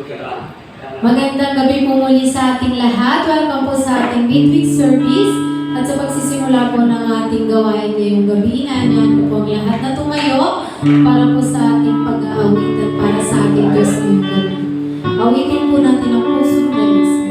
Magandang gabi po muli sa ating lahat. Welcome po sa ating midweek service. At sa pagsisimula po ng ating gawain ngayong gabi, nandiyan po po ang lahat na tumayo para po sa ating pag-aawit at para sa ating Diyos ngayong gabi. Awitin po natin ang pusong dalisa.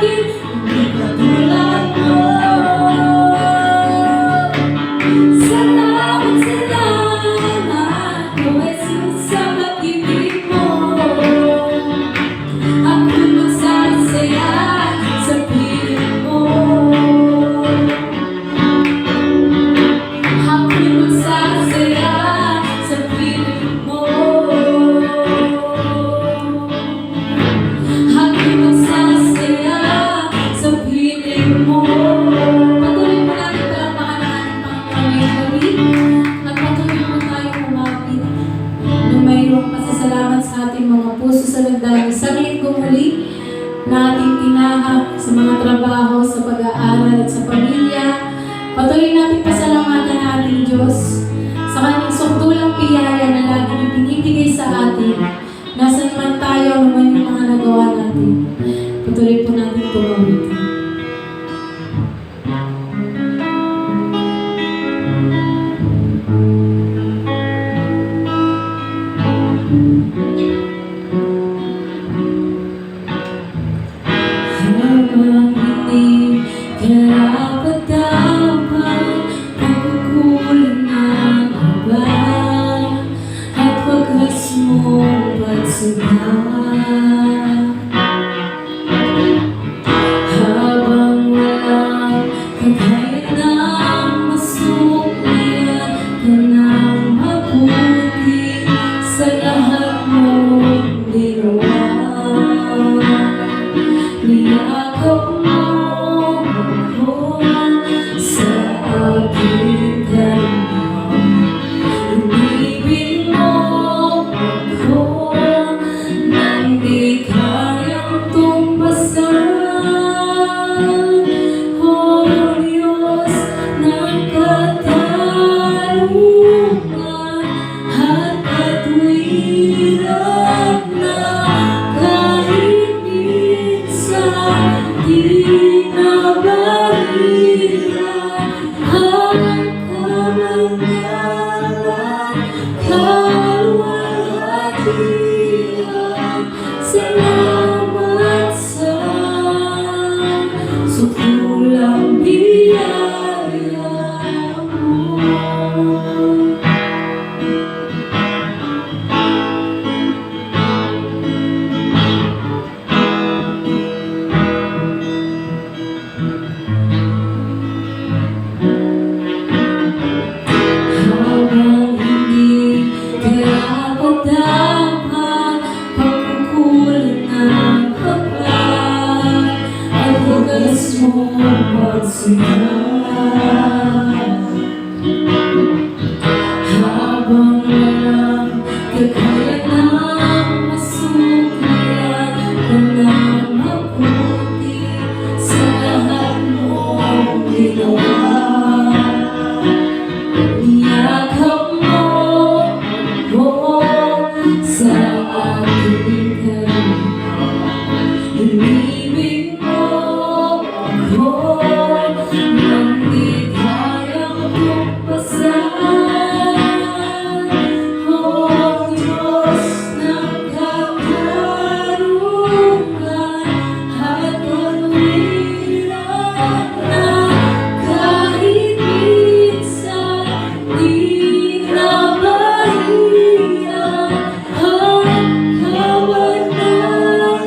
hindi katulad mo. Salamat, salamat, O Jesus, sa pag-ibig mo. Ako'y magsasaya sa piling mo. Ako'y magsasaya sa piling mo. Ako'y magsasaya sa piling mo. Patuloy po natin palakpakan ang ating Panginoon ngayong gabi. At patuloy po tayo kumapit ng mayroong pasasalamat sa ating mga puso sa nagdaang saglit ko muli na ating tinahak sa mga trabaho, sa pag-aaral at sa pamilya. Patuloy natin pasalamatan ang ating Diyos sa kanyang sukdulang biyaya na laging ibinibigay sa atin. Nasaan man tayo, ano man yung mga nagawa natin. Patuloy po natin tumawitin. Habang hindi karapat-dapat, pagkukulang ng abang at wagas mong pagsubok. Habang walang kakayanang masuklian ka ng mabuti sa lahat mong ginawa. Niyakap mo ako sa aking karamdaman. Inibig mo ako nang di kayang tumpasan. O Diyos ng katarungan at katwiran na kahit minsan di nabahiran ang kamanyanan, kaluwalhatian. Salamat sa sukulang biyaya mo. Habang hindi karapat-dapat, pagkukulang ng kapal at wagas mong pagsikat. Habang walang kakayanang masuklian ka ng mabuti sa lahat mong ginawa. Niyakap mo ako sa aking karamdaman. Inibig mo ako nang di kayang tumpasan. O Diyos ng katarungan at katwiran na kahit minsan di nabahiran ang kamanyanan,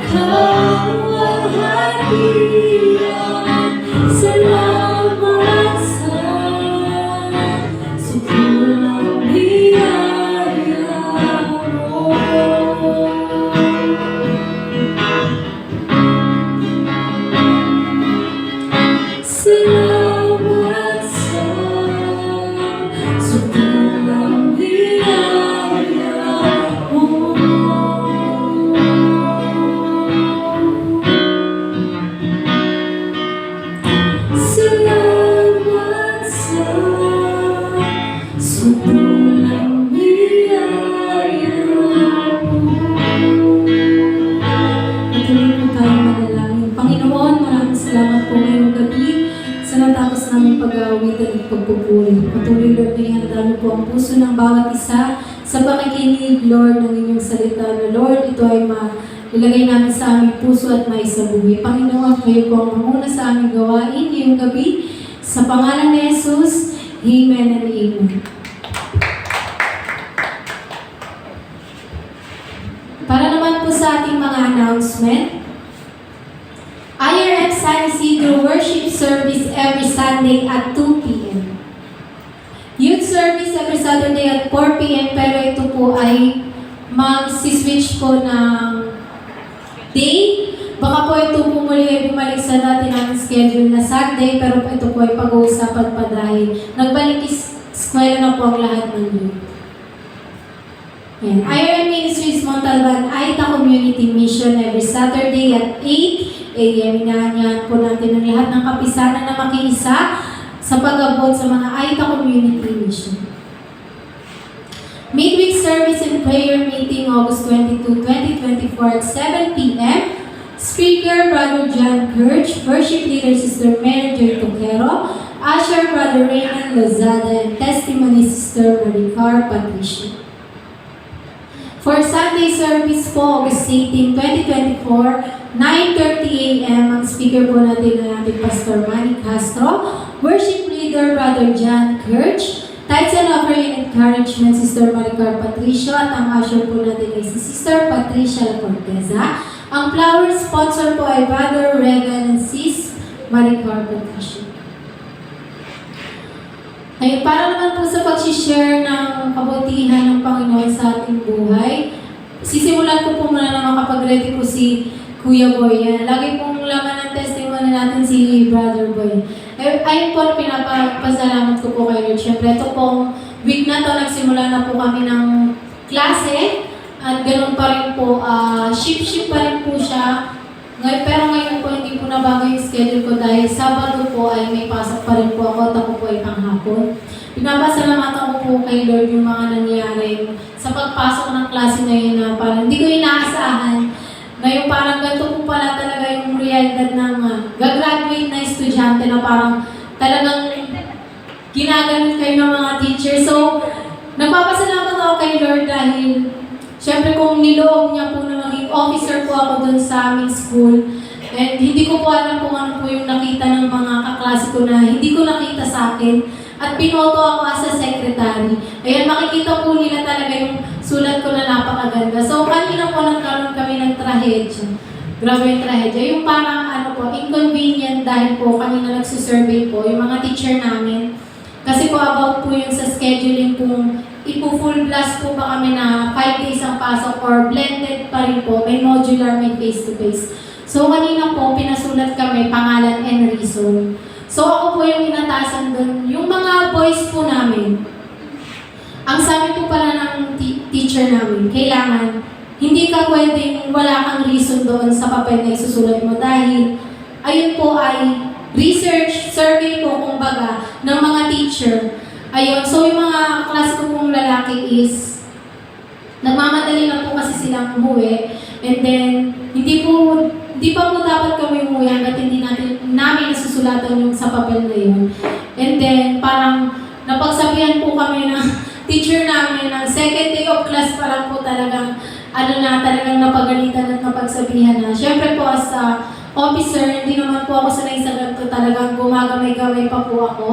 kaluwalhatian. Salamat sa sukulang biyaya mo. Salamat sa sukulang biyaya mo. Salamat sa sukulang biyaya mo. Patuloy po tayo manalangin. Panginoon, maraming salamat po ngayong gabi sa natapos namin pag-aawitan at pagpupuri. Patuloy, Lord, na ihanda niyo po ang puso ng bawat isa sa pakikinig, Lord, ng inyong salita na, Lord, ito ay ilagay namin sa aming puso at maisabuhay. Panginoon, kayo po ang manguna sa aming gawain ngayong gabi. Sa pangalan ni Jesus, Amen and Amen. Para naman po sa ating mga announcement, IRF San Isidro worship service every Sunday at 2 p.m. Youth service every Saturday at 4 p.m. Pero ito po ay mag-switch po ng day. Baka po ito po muli ay bumalik sa dati namin schedule na Sunday, pero ito po ay pag-uusapan pa dahil nagbalik eskwela na po ang lahat ng youth. IRM Ministries Montalban Aita Community Mission every Saturday at 8 a.m. Inaanyahan po natin ang lahat ng kapisanan na makiisa sa pag-abot sa mga Aita Community Mission. Midweek service and prayer meeting August 22, 2024 at 7 p.m. Speaker Brother John Kirch, Worship Leader Sister Mary Joy Toquero, Usher Brother Raymond Lozada, and Testimony Sister Maricar Patricia. For Sunday service po, August 18, 2024, 9:30 a.m. Ang speaker po natin na ating Pastor Manny Castro, Worship Leader Brother John Kirch, Tithes and Offering Encouragement Sister Maricar Patricia, at ang usher po natin ay si Sister Patricia La Corteza. Ang flower sponsor po ay Brother Regan and Sis Maricar Patricia. Ay, para naman po sa pag-share ng kabutihan ng Panginoon sa ating buhay, sisimulan ko po muna na makapag-ready po si Kuya Boy. Yan. Lagi pong laman ng testimony natin si Brother Boy. Ayun po, pinapasalamat ko po kay Lord. Siyempre, ito pong week na to, nagsimula na po kami ng klase. At ganun pa rin po, shift pa rin po siya. Pero ngayon po, hindi po nabago yung schedule ko dahil Sabado po ay may pasok pa rin po ako at ako po ay panghapon. Pinapasalamatan ko po kay Lord yung mga nangyari sa pagpasok ng klase na yun na parang hindi ko inaasahan. Ngayon parang ganito po pala talaga yung realidad ng gagraduate na estudyante na parang talagang ginagamit kayo ng mga teacher. So, nagpapasalamat ako kay Lord dahil siyempre kung niloob niya po na maging officer po ako dun sa aming school, and hindi ko po alam kung ano po yung nakita ng mga kaklase ko na hindi ko nakita sa akin, at pinoto ako as a secretary. Ayan, makikita po nila talaga yung sulat ko na napakaganda. So, kanina po nagkaroon kami ng trahedya. Grabe yung trahedya. Yung parang inconvenient dahil po kanina nagsusurvey po yung mga teacher namin. Kasi po about po yun sa scheduling kung ipo-full blast po ba kami na 5 days ang pasok or blended pa rin po, may modular, may face-to-face. So kanina po, pinasulat kami pangalan and reason. So ako po yung inatasan dun. Yung mga boys po namin, ang sabi po pala ng teacher namin, kailangan hindi ka pwedeng wala kang reason doon sa papel na isusulat mo dahil ayun po ay research, survey po kumbaga ng mga teacher. Ayun, so yung mga klase ko pong lalaki is nagmamadali lang po kasi silang umuwi, and then hindi pa po dapat kami umuwi hanggat hindi namin nasusulatan yung sa papel na yun. And then parang napagsabihan po kami ng teacher namin ng second day of class pa lang po talagang talagang napagalitan at napagsabihan na. Siyempre po as officer, hindi naman po ako sanay sa ganito, talagang gumagamay-gamay pa po ako.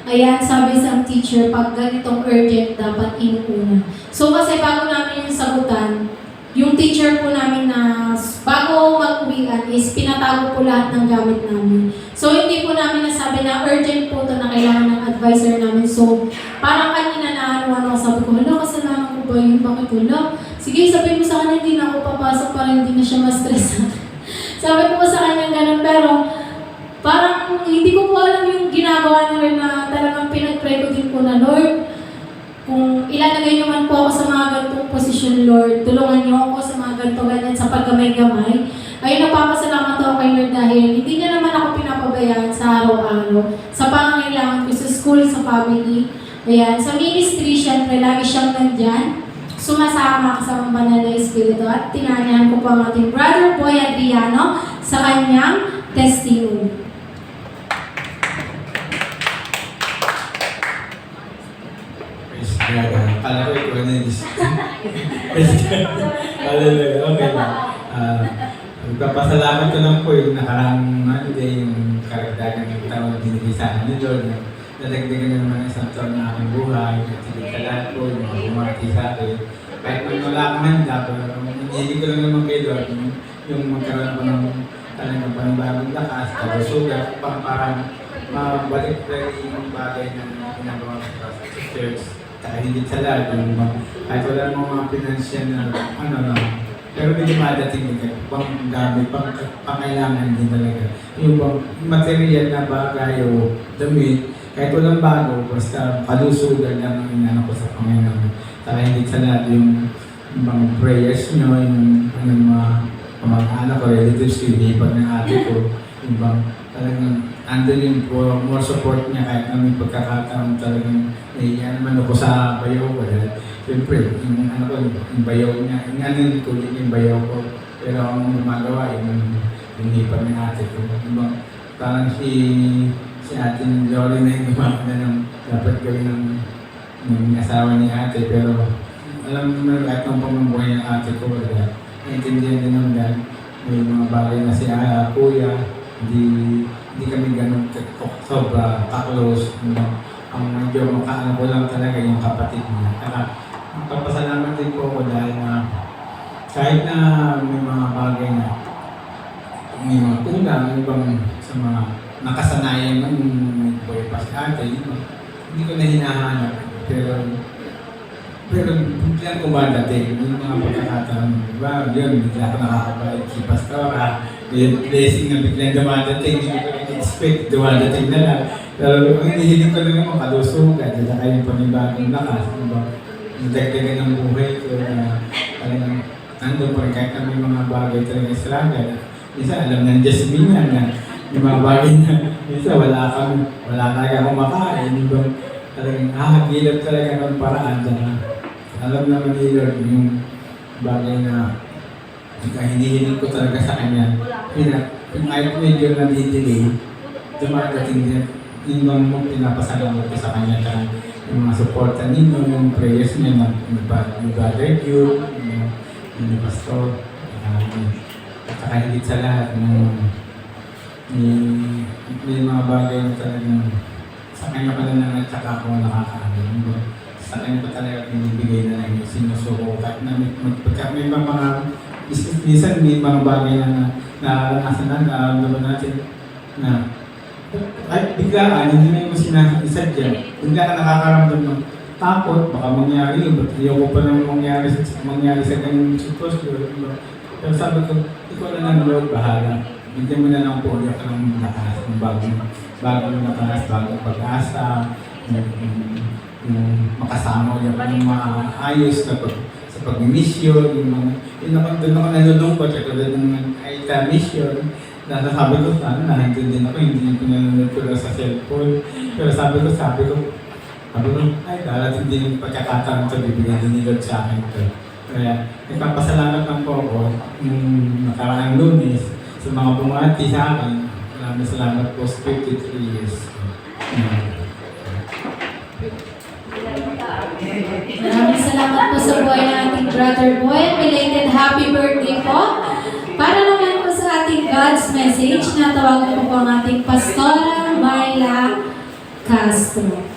Ayan, sabi sa teacher, pag ganitong urgent, dapat inuuna. So kasi bago namin yung sagutan, yung teacher po namin na bago mag-uwian is pinatago po lahat ng gamit namin. So hindi po namin nasabi na urgent po ito na kailangan ng advisor namin. So parang kanina na ano sabi ko, hala, kasalanan ko ba yun? Bakit wala? Sige, sabi mo sa kanya, hindi na ako papasok para hindi na siya ma-stress. Sabi ko sa kanya ganun, pero parang hindi ko po alam yung ginagawa nila na talagang pinag-pray ko din po na, Lord, kung ilalagay niyo man po ako sa mga ganitong posisyon, Lord, tulungan niyo ako sa mga ganito-ganyan sa paggamay-gamay. Ayun, napapasalamat ako kay Lord dahil hindi niya naman ako pinapabayaan sa araw-araw, sa pangangailangan ko sa school, sa family. Ayan, sa ministry, syempre, lagi siyang nandyan. Sumasama sa mga banal na espiritu at tinanyahan ko po ang ating Brother Boy Adriano sa kanyang testimony. Praise God. Kala ko ikaw na yung Praise God. Hallelujah. Okay na. Nagpapasalamat ko lang po yung nakaraang Monday, yung karagdagan ng taon binigay sa akin ni Lord. Nadagdagan na naman isang taon na aking buhay. At sige sa lahat po, yung mga bumati sa akin. Kahit man wala akong handa, pero hindi ko lang naman kay Lord yung magkaroon ko ng talagang panibagong lakas, kalusugan, para mabalik lagi yung bagay na ginagawa ko sa church. Kaya hindi sa lahat, yung kahit wala namang mga financial na pero may dumadating din pang gamit, pangailangan din talaga. Yung bang material na bagay o damit, kahit walang bago, basta kalusugan lang ang inano ko sa Panginoon. Kaya hindi sa lahat yung mga prayers nyo, yung mga anak ko, relatives ko, inipag ng ate ko, yung bang talagang andun yung more support niya kahit na may pagkakataon talagang naiiyan naman ako sa bayo ko. Siyempre, yung bayaw niya, yung bayaw ko. Pero ang gumagawa, yung hipag ng ate ko. Parang si ate Lori na yung gumagawa ng dapat gawin ng asawa ni ate. Pero alam mo, kahit ng pamambuhay ng ate ko, naintindihan din naman dahil may mga bagay na si kuya, hindi kami ganun sobra ka-close. Ang medyo makaano ko lang talaga yung kapatid niya. Magpapasalamat din po ako dahil kahit na may mga bagay na may mga kulang, ibang sa mga nakasanayan ng may boy pa si ate, hindi ko na hinahanap. Pero biglang kumadating yung mga pagkakataon. Diba? Yun, bigla ko nakakabait si Pastora. Yung blessing na biglang dumadating, hindi ko expect dumadating na lang. Pero ang hinihiling ko lang yung kalusugan, dala kayong panibagong lakas. Diba? Nadagdagan ng buhay ko na talagang nandun pa rin kahit na may mga bagay talaga struggle. Isa, alam ng Jasmine yan na yung mga bagay na isa, wala talaga akong makain. Diba? Talagang hahagilap talaga ng paraan. Alam naman ni Lord yung bagay na hinihiling ko talaga sa Kanya. Yung ayaw medyo na-delay, dumadating din. Yung mga pinapasalamat ko sa Kanya. Yung mga supporta ninyo, yung prayers niya na yung Brother Hugh, yung Pastor, at saka higit sa lahat, may mga bagay na talagang sa Kanya pala na at saka ako nakakaano. Sa Kanya pa talaga binibigay na lang yung sinusuko. Kahit na may mga minsan may mga bagay na naranasan na naman natin na ay biglaan, hindi na yung sinasadya. Bigla ka nakakaramdam ng takot, baka mangyari yun, ba't ayoko pa nang mangyari sa ganyung sitwasyon. Pero sabi ko, ikaw na lang Lord, bahala. Bigyan mo na lang po ulit ka ng lakas, ng bagong lakas, bagong pag-asa, yung makasama ulit ka ng maayos sa pag-mission, doon ako nalulungkot, katulad ng Aita mission. Sabi ko, nandun din ako, hindi ko nanonood ko lang sa cellphone. Pero sabi ko, ay, darating din yung pagkakataon ito, bibigyan din ni Lord sa akin ito. Kaya, nagpapasalamat lang po ako nakaraang Lunes sa mga bumati sa akin. Maraming salamat po sa 53 years. Maraming salamat po sa buhay ng ating Brother Boy. Belated happy birthday po. Para naman po sa ating God's message, natawagan po po ang ating Pastora Myla Castro.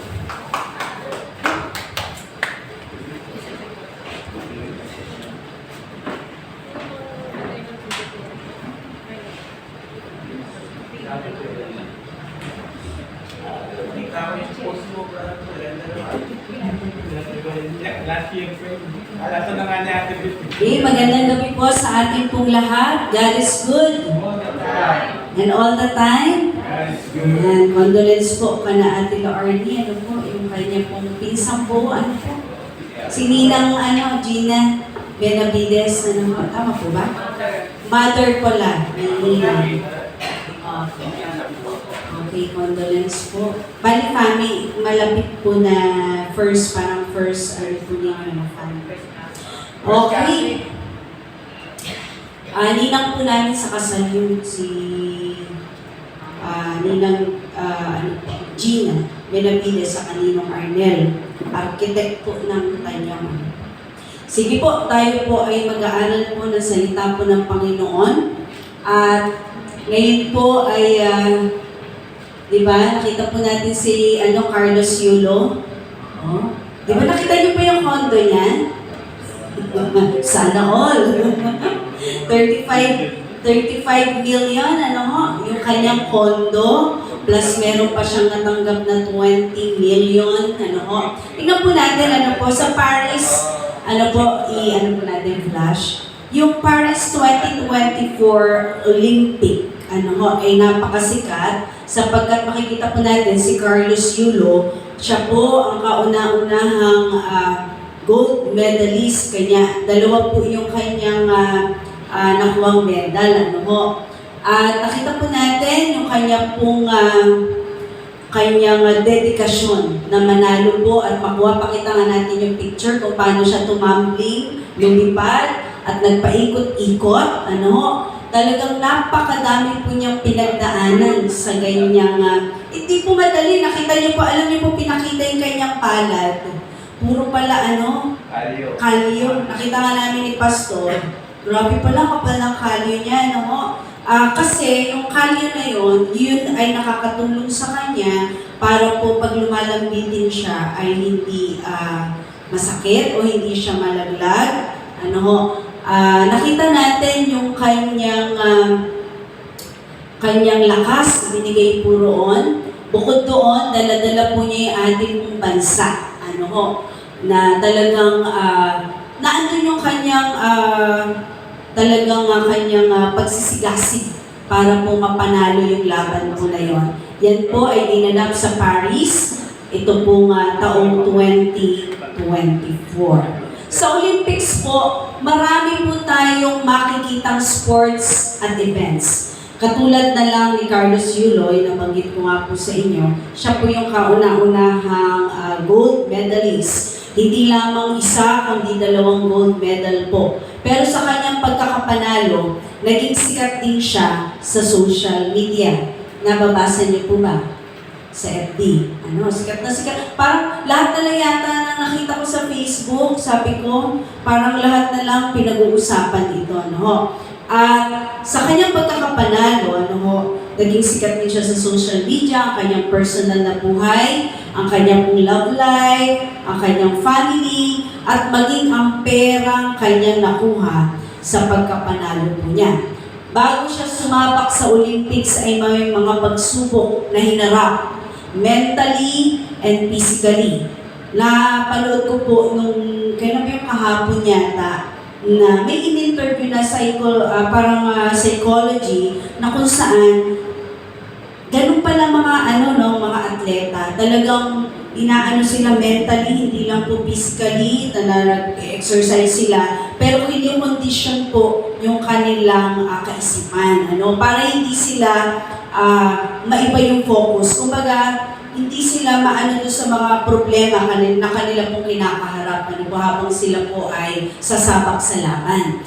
Magandang gabi po sa ating pong lahat. God is good. And all the time. And condolence po ka na Ate Lorny. Ano po, yung kanya pong pinsang po. Ano po? Si Ninang Gina Benavides. Ano po? Tama po ba? Mother ko lang. Ninang. Okay, condolence po. Bali family, malapit po na first po niya na family. Okay. Ninang po namin sa kasal yung si Ninang Gina Benavides sa kaninong Arnel, architect po ng kanyang. Sige po, tayo po ay mag-aaral po ng salita po ng Panginoon. At ngayon po ay, di ba, nakita po natin si Carlos Yulo. Oh. Di ba nakita niyo po yung condo niyan? Sana all. 35 million, yung kanyang condo, plus meron pa siyang natanggap na 20 million, Tingnan po natin, sa Paris, po natin flash. Yung Paris 2024 Olympic, ay napakasikat, sapagkat makikita po natin si Carlos Yulo, siya po ang kauna-unahang gold medalist, kanya, dalawa po yung kanyang nakuwang medal, At nakita po natin yung kanyang dedikasyon na manalo po at makuha. Pakita nga natin yung picture kung paano siya tumambling, lumipad, at nagpaikot-ikot, Talagang napakadami po niyang pinagdaanan sa ganyang, hindi po madali, nakita niyo po, alam niyo po, pinakita yung kanyang palad. Puro pala, kalyo. Nakita nga namin ni Pastor, grabe pala kapal ng kalyo niya, kasi yung kalyo na yun ay nakakatulong sa kanya para po pag lumalambitin siya ay hindi masakit o hindi siya malaglag. Nakita natin yung kanyang lakas binigay po roon. Bukod doon, dala-dala po niya yung ating bansa. Na talagang naandun yung kanyang pagsisigasig para po mapanalo yung laban po na yon. Yan po ay dinanap sa Paris, ito pong taong 2024. Sa Olympics po, marami po tayong makikitang sports at events. Katulad na lang ni Carlos Yuloy, nabanggit ko nga po sa inyo, siya po yung kauna-unahang gold medalist. Hindi lamang isa, kundi 2 gold medal po. Pero sa kanyang pagkakapanalo, naging sikat din siya sa social media. Nababasa niyo po ba? Sa FB. Sikat na sikat. Parang lahat na lang yata na nakita ko sa Facebook, sabi ko, parang lahat na lang pinag-uusapan ito. At sa kanyang pagkakapanalo, naging sikat din siya sa social media, ang kanyang personal na buhay, ang kanyang love life, ang kanyang family, at maging ang perang kanyang nakuha sa pagkapanalo po niya. Bago siya sumabak sa Olympics ay may mga pagsubok na hinarap, mentally and physically. Napanood ko po nung kailan yung kahapon yata, na may in-interview na psychology na kung saan ganun pala mga mga atleta, talagang inaano sila mentally, hindi lang po physically, nag-exercise sila, pero hindi condition po yung kanilang kaisipan, para hindi sila maiba yung focus. Kumbaga, hindi sila maano doon sa mga problema na kanila pong kinakaharap habang sila po ay sasabak sa laban.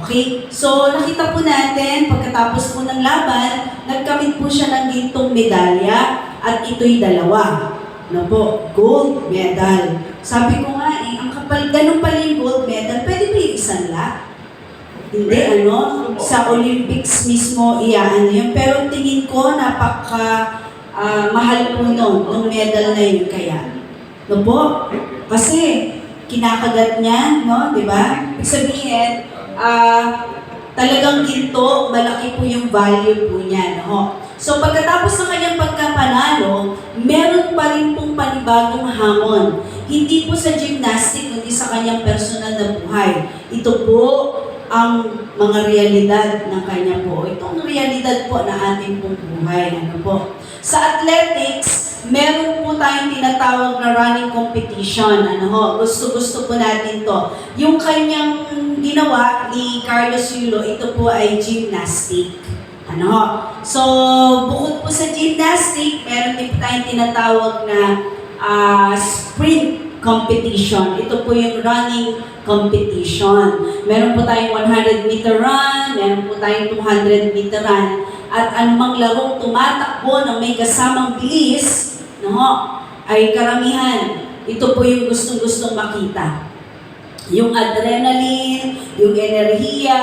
Okay? So, nakita po natin, pagkatapos po ng laban, nagkamit po siya ng gintong medalya at ito'y 2. Gold medal. Sabi ko nga ang kapal, ganun pala yung gold medal, pwede ba yung isang lot? Hindi, sa Olympics mismo, yun. Pero tingin ko, mahal po nung medal na yun kaya. Kasi, kinakagat niya, di ba? Ibig sabihin, talagang ginto, malaki po yung value po niya, So, pagkatapos ng kanyang pagkapanalo, meron pa rin pong panibagong hamon. Hindi po sa gymnastic, kundi sa kanyang personal na buhay. Ito po ang mga realidad ng kanya po. Itong realidad po na ating pong buhay. Sa athletics, meron po tayong tinatawag na running competition. Gusto-gusto po natin to. Yung kanyang ginawa ni Carlos Yulo, ito po ay gymnastic. So, bukod po sa gymnastic, meron din po tayong tinatawag na sprint competition. Ito po yung running competition. Meron po tayong 100-meter run, meron po tayong 200-meter run, at anumang larong tumatakbo na may kasamang bilis, ay karamihan. Ito po yung gustong-gustong makita. Yung adrenaline, yung enerhiya,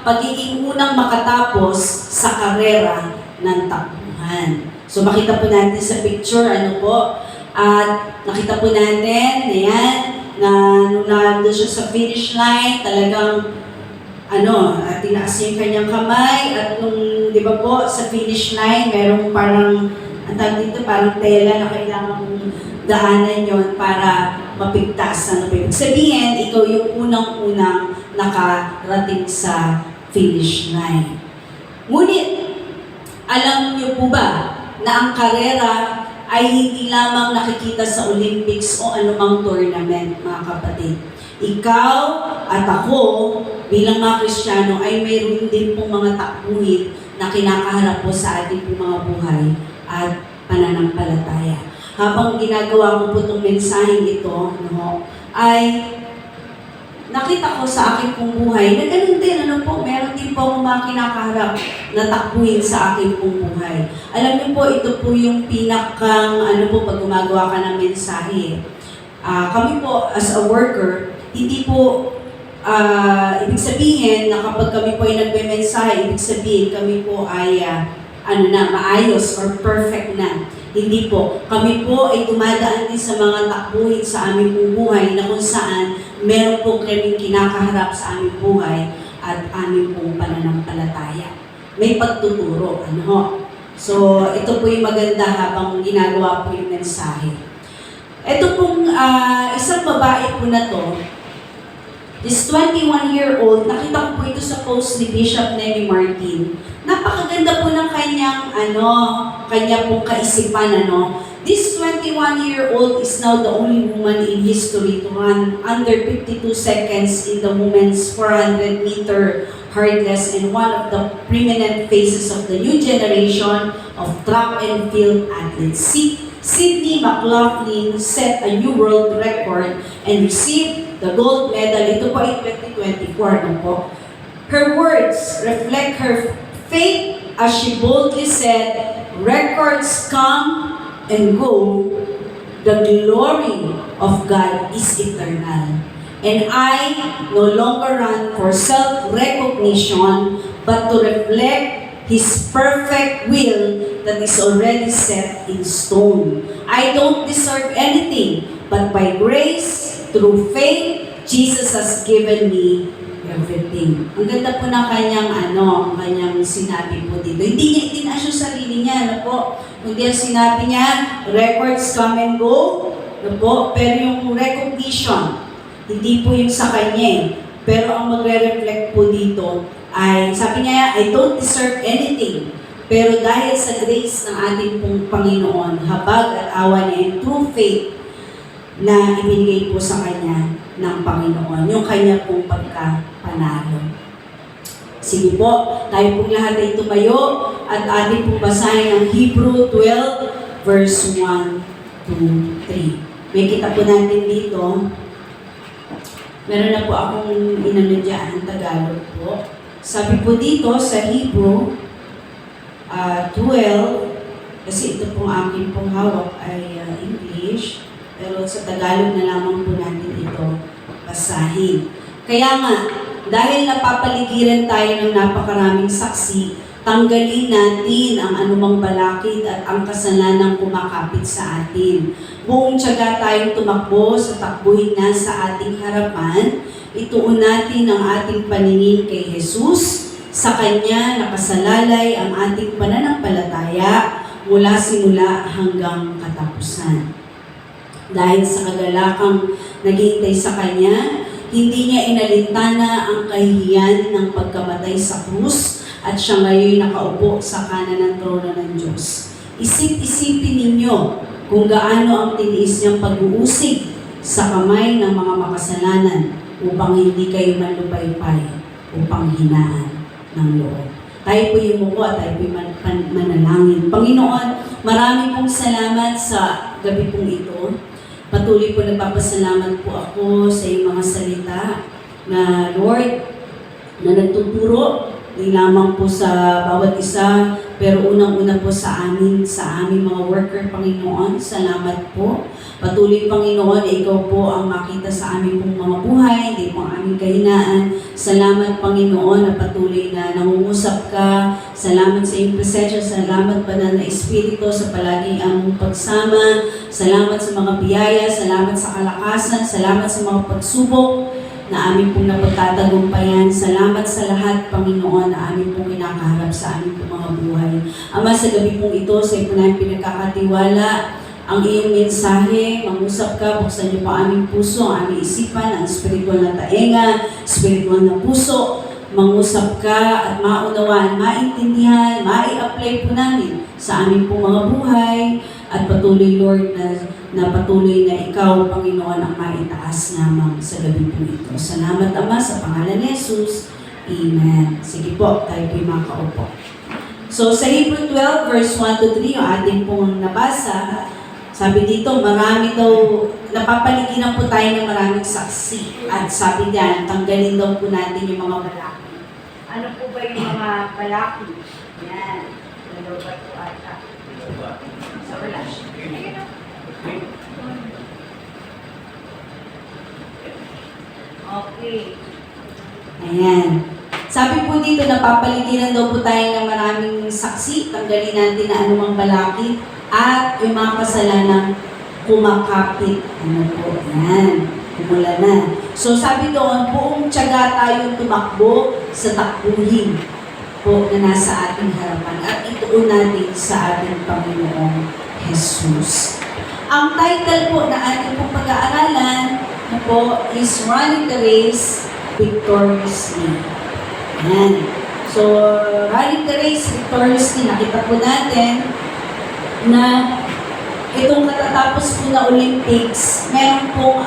pagiging unang makatapos sa karera ng takbuhan. So makita po natin sa picture, ano po, at nakita po natin, ayan, na nung nandun siya sa finish line, talagang tinaas niya yung kanyang kamay, at nung, di ba po, sa finish line, merong parang, ang tawag dito, parang tela na kailangan daanan yon para mapigtas. Ano po ibig sabihin, ikaw yung unang-unang nakarating sa finish line. Ngunit, alam niyo po ba na ang karera ay hindi lamang nakikita sa Olympics o anumang tournament, mga kapatid. Ikaw at ako, bilang mga Kristiyano, ay mayroon din pong mga takbuhin na kinakaharap po sa ating pong mga buhay at pananampalataya. Habang ginagawa ko po itong mensaheng ito, ay nakita ko sa aking pong buhay na ganun din, meron din po akong mga kinakaharap na takbuhin sa aking pong buhay. Alam niyo po, ito po yung pinakang, pag gumagawa ka ng mensahe. Kami po, as a worker, hindi po, ibig sabihin na kapag kami po ay nagbe-mensahe, ibig sabihin kami po ay, maayos or perfect na. Hindi po. Kami po ay dumadaan din sa mga takbuhin sa aming pong buhay na kung saan meron po kaming kinakaharap sa aming buhay at aming pong pananampalataya. May pagtuturo, So, ito po yung maganda habang ginagawa po yung mensahe. Ito pong isang babae po na to, this 21-year-old, nakita ko po ito sa post ni Bishop Nemi Martin. Napakaganda po ng kanyang, kanya pong kaisipan, This 21-year-old is now the only woman in history to run under 52 seconds in the women's 400-meter hurdles and one of the prominent faces of the new generation of track and field athletes. Sydney McLaughlin set a new world record and received the gold medal. Ito po ay 2024 po. Her words reflect her faith as she boldly said, "Records come and go. The glory of God is eternal. And I no longer run for self-recognition, but to reflect His perfect will that is already set in stone. I don't deserve anything, but by grace, through faith, Jesus has given me everything." Ang ganda po ng kanyang kanyang sinabi po dito. Hindi niya itinaas yung sarili niya, Kundi ang sinabi niya, records come and go, pero yung recognition, hindi po yung sa kanya. Pero ang magre-reflect po dito ay, sabi niya, I don't deserve anything. Pero dahil sa grace ng ating pong Panginoon, habag at awa niya, through faith na ibinigay po sa kanya ng Panginoon, yung kanya pong pagkapanalo. Sige po, tayo pong lahat ay tumayo at ating pong basahin ang Hebrew 12, verse 1 to 3. May kita po natin dito. Meron na po akong dyan, Tagalog po. Sabi po dito sa Hebrew 12, kasi ito pong aking pong hawak ay English, pero sa Tagalog na lamang po natin ito basahin. Kaya nga, dahil napapaligiran tayo ng napakaraming saksi, tanggalin natin ang anumang balakid at ang kasalanang kumakapit sa atin. Buong tiyaga tayong tumakbo sa takbuhin na sa ating harapan. Ituon natin ang ating paningin kay Jesus. Sa Kanya nakasalalay ang ating pananampalataya mula simula hanggang katapusan. Dahil sa kagalakang naghihintay sa Kanya, hindi niya inalintana ang kahihiyan ng pagkamatay sa krus at siya ngayon nakaupo sa kanan ng trono ng Diyos. Isip-isipin ninyo kung gaano ang tiniis niyang pag-uusig sa kamay ng mga makasalanan upang hindi kayo malupaypay upang hinaan ng loob. Tayo po yung muko at tayo po yung manalangin. Panginoon, marami pong salamat sa gabi pong ito. Patuloy po nagpapasalamat po ako sa iyong mga salita na Lord, na nagtuturo, hindi lamang po sa bawat isa, Pero unang-una po sa aming mga worker, Panginoon, salamat po. Patuloy, Panginoon, ikaw po ang makita sa aming pong mga buhay, hindi po ang aming kahinaan. Salamat, Panginoon, na patuloy na nangungusap ka. Salamat sa iyong presensya. Salamat, Banal na Espiritu, sa palaging among pagsama. Salamat sa mga biyaya. Salamat sa kalakasan. Salamat sa mga pagsubok na aming pong napagtatagumpayan. Salamat sa lahat, Panginoon, na aming pong kinakaharap sa aming pong mga buhay. Ama, sa gabi pong ito, sa iyo po namin pinagkakatiwala ang iyong mensahe. Mangusap ka, buksan niyo po aming puso, ang aming isipan, ang spiritual na taenga, spiritual na puso. Mangusap ka at maunawaan, maintindihan, mai-apply po namin sa aming pong mga buhay. At patuloy, Lord, na patuloy na ikaw, Panginoon, ang maitaas lamang sa gabi po ito. Salamat, Ama, sa pangalan ni Jesus. Amen. Sige po, tayo po'y makaupo. So, sa Hebrew 12, verse 1 to 3, yung ating pong nabasa, sabi dito, marami daw, napapaligiran po tayo ng maraming saksi. At sabi diyan, tanggalin daw po natin yung mga balaki. Ano po ba yung mga balaki? Yan. Ano ba ito ata? Sa wala siya. Okay. Ayan. Sabi po dito, napapaligiran daw po tayo ng maraming saksi. Tanggalin natin na anumang balaki at yung mga kasalanang kumakapit. Ano po? Ayan. Kumula na. So sabi doon, buong tiyaga tayong tumakbo sa takbuhin po na nasa ating harapan at ituon natin sa ating Panginoong Jesus. Ang title po na ating pong pag-aaralan na po is Running the Race Victoriously. Ayan. So, Running the Race Victoriously, nakita po natin na itong natatapos po na Olympics, meron pong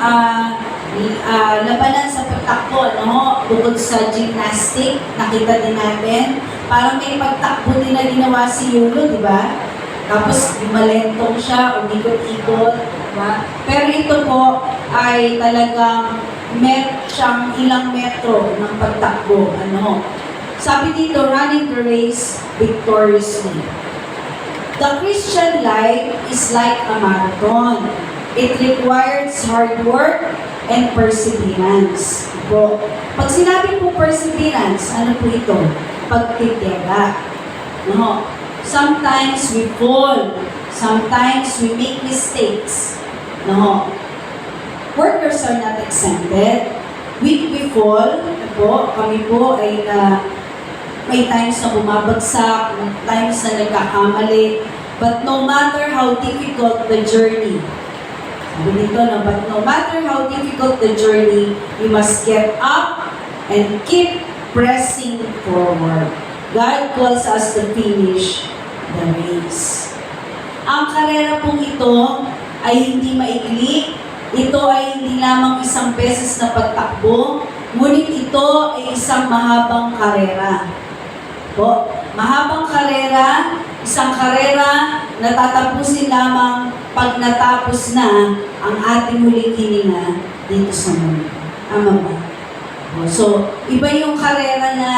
labanan sa pagtakbo, no? Bukod sa gymnastic, nakita din natin. Parang may pagtakbo din na ginawa si Yulo, di ba? Tapos malentong siya, umikot-ikot, diba? Pero ito po ay talagang siyang ilang metro ng pagtakbo. Ano? Sabi dito, running the race victoriously. The Christian life is like a marathon. It requires hard work and perseverance. Po. Pag sinabi po perseverance, ano po ito? Pagtitiyaga. No? Sometimes we fall. Sometimes we make mistakes. No? Workers are not exempted. We fall. Po, kami po ay may times na bumabagsak, may times na nagkakamali. But no matter how difficult the journey, sabi dito na, but no matter how difficult the journey, you must get up and keep pressing forward. God calls us to finish the race. Ang karera pong ito ay hindi maigli. Ito ay hindi lamang isang beses na pagtakbo, ngunit ito ay isang mahabang karera. Po, mahabang karera, isang karera na tatapusin lamang pag natapos na ang ating huling hininga dito sa mundo. Tama ba? So, iba yung karera na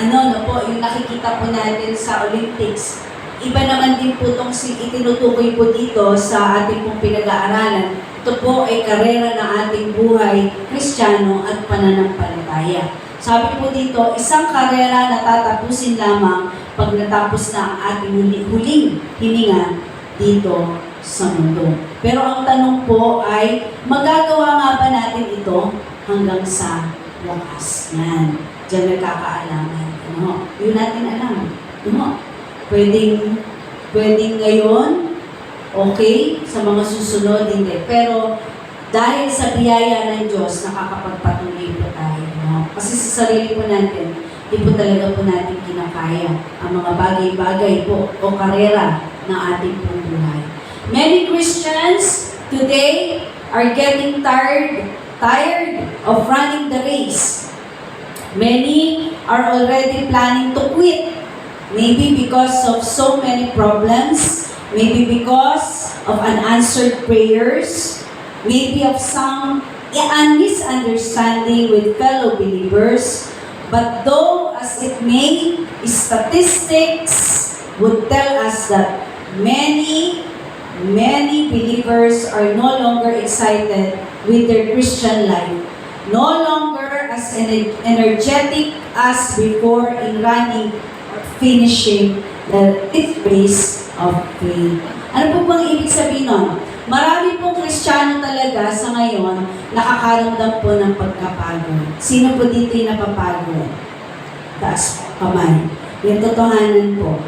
yung nakikita po natin sa Olympics. Iba naman din po itong itinutukoy po dito sa ating pong pinag-aaralan. Ito po ay karera ng ating buhay, Kristiyano at pananampalataya. Sabi po dito, isang karera na tatapusin lamang pag natapos na ang ating huling hininga dito sa mundo. Pero ang tanong po ay, magagawa nga ba natin ito hanggang sa wakas? Yan. Diyan nagkakaalaman. Ano? Yun natin alam. Ano? Pwedeng ngayon, okay, sa mga susunod, hindi. Pero dahil sa biyaya ng Diyos, nakakapagpatuloy po tayo. No? Kasi sa sarili po natin, hindi po talaga po natin kinakaya ang mga bagay-bagay po o karera ng ating pong buhay. Many Christians today are getting tired of running the race. Many are already planning to quit. Maybe because of so many problems, maybe because of unanswered prayers, maybe of some misunderstanding with fellow believers. But though as it may, statistics would tell us that many believers are no longer excited with their Christian life, no longer as energetic as before in running or finishing the race of faith. Ano po bang ibig sabihin nun? Marami pong Kristiyano talaga sa ngayon nakakaramdam po ng pagkapagod. Sino po dito yung napapagod? Taas kamay. Yung totohanan po.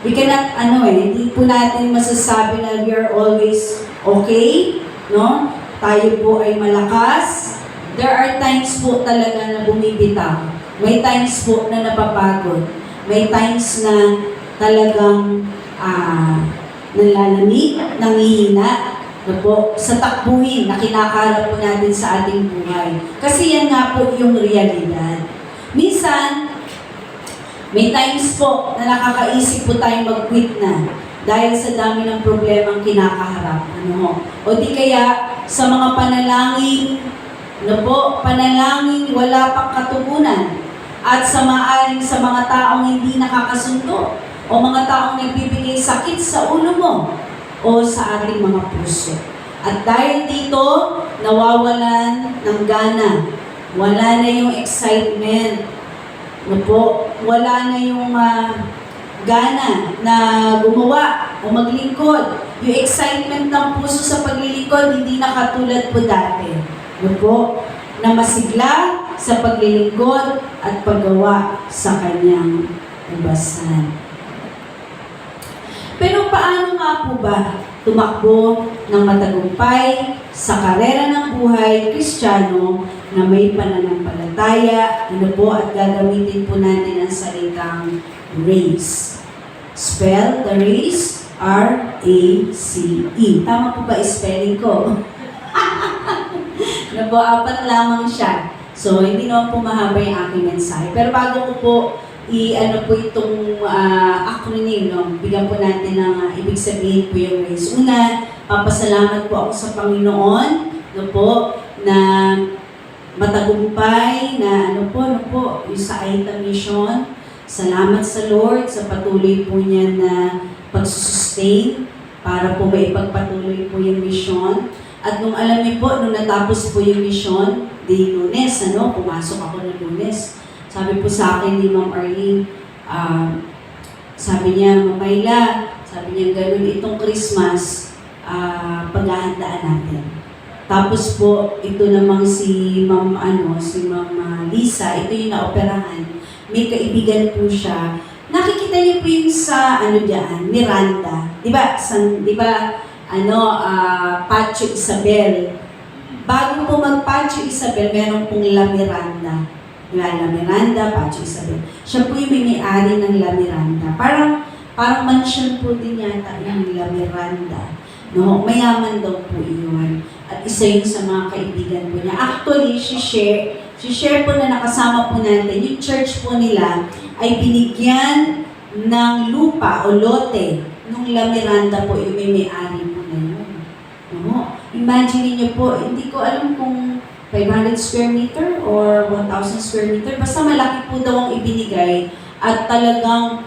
We cannot, hindi po natin masasabi na we are always okay, no? Tayo po ay malakas. There are times po talaga na bumibitaw. May times po na napapagod. May times na talagang nalalamig, nangihina, po, sa takbuhin na kinakaharap po natin sa ating buhay. Kasi yan nga po yung realidad. Minsan, may times po na nakakaisip po tayong mag-quit na dahil sa dami ng problemang kinakaharap. O di kaya sa mga panalangin, panalangin wala pang katugunan at sa maaring sa mga taong hindi nakakasundo o mga taong nagbibigay sakit sa ulo mo o sa ating mga puso. At dahil dito, nawawalan ng gana. Wala na yung excitement. Wala na yung gana na gumawa o maglingkod. Yung excitement ng puso sa paglilingkod, hindi na katulad po dati. Na masigla sa paglilingkod at paggawa sa kanyang ubasan. Pero paano nga po ba tumakbo ng matagumpay sa karera ng buhay Kristiyano na may pananampalataya, at gagamitin po natin ang salitang race. Spell the race, R-A-C-E. Tama po ba spelling ko? Apat lamang siya. So, hindi naman po mahaba yung aking mensahe. Pero bago ko po itong acronym, bigyan po natin ng ibig sabihin po yung race. Una, papasalamat po ako sa Panginoon, na matagumpay, na yung sa Aita Mission. Salamat sa Lord sa patuloy po niya na pagsusustain para po maipagpatuloy po yung mission. At nung alam niyo po, nung natapos po yung mission, di Lunes, pumasok ako ng Lunes. Sabi po sa akin ni Ma'am Arlene, sabi niya, Mamayla, sabi niya, ganun itong Christmas, paghahandaan natin. Tapos po, ito namang si Ma'am Lisa, ito yung naoperahan. May kaibigan po siya. Nakikita niyo po yung sa, Miranda. Diba? Pacho Isabel. Bago po mag-Pacho Isabel, meron pong La Miranda. La Miranda, Pacho Isabel. Siya po yung may-ari ng La Miranda. Parang mansion po din yata yung La Miranda. Mayaman daw po yun. At isa yun sa mga kaibigan po niya. Actually, share po na nakasama po natin, yung church po nila ay binigyan ng lupa o lote nung La Miranda po yung may-ari po na yun. Imagine niyo po, hindi ko alam kung 500 square meter or 1,000 square meter. Basta malaki po daw ang ibinigay at talagang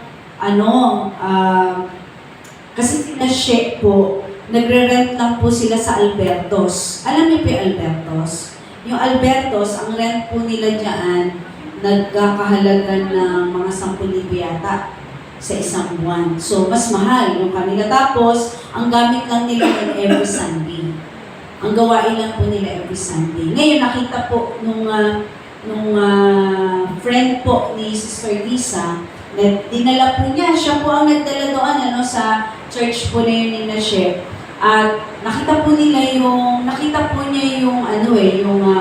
kasi na-share po, nagre-rent lang po sila sa Albertos. Alam niyo po yung Albertos? Yung Albertos, ang rent po nila dyan, nagkakahalaga ng mga 10,000 yata sa isang buwan. So, mas mahal yung kanila. Tapos, ang gamit lang nila every Sunday. Ang gawain lang po nila every Sunday. Ngayon, nakita po nung friend po ni Sister Lisa, na dinala po niya, siya po ang nagdala doon sa church po na yun ni na-share. At nakita po niya yung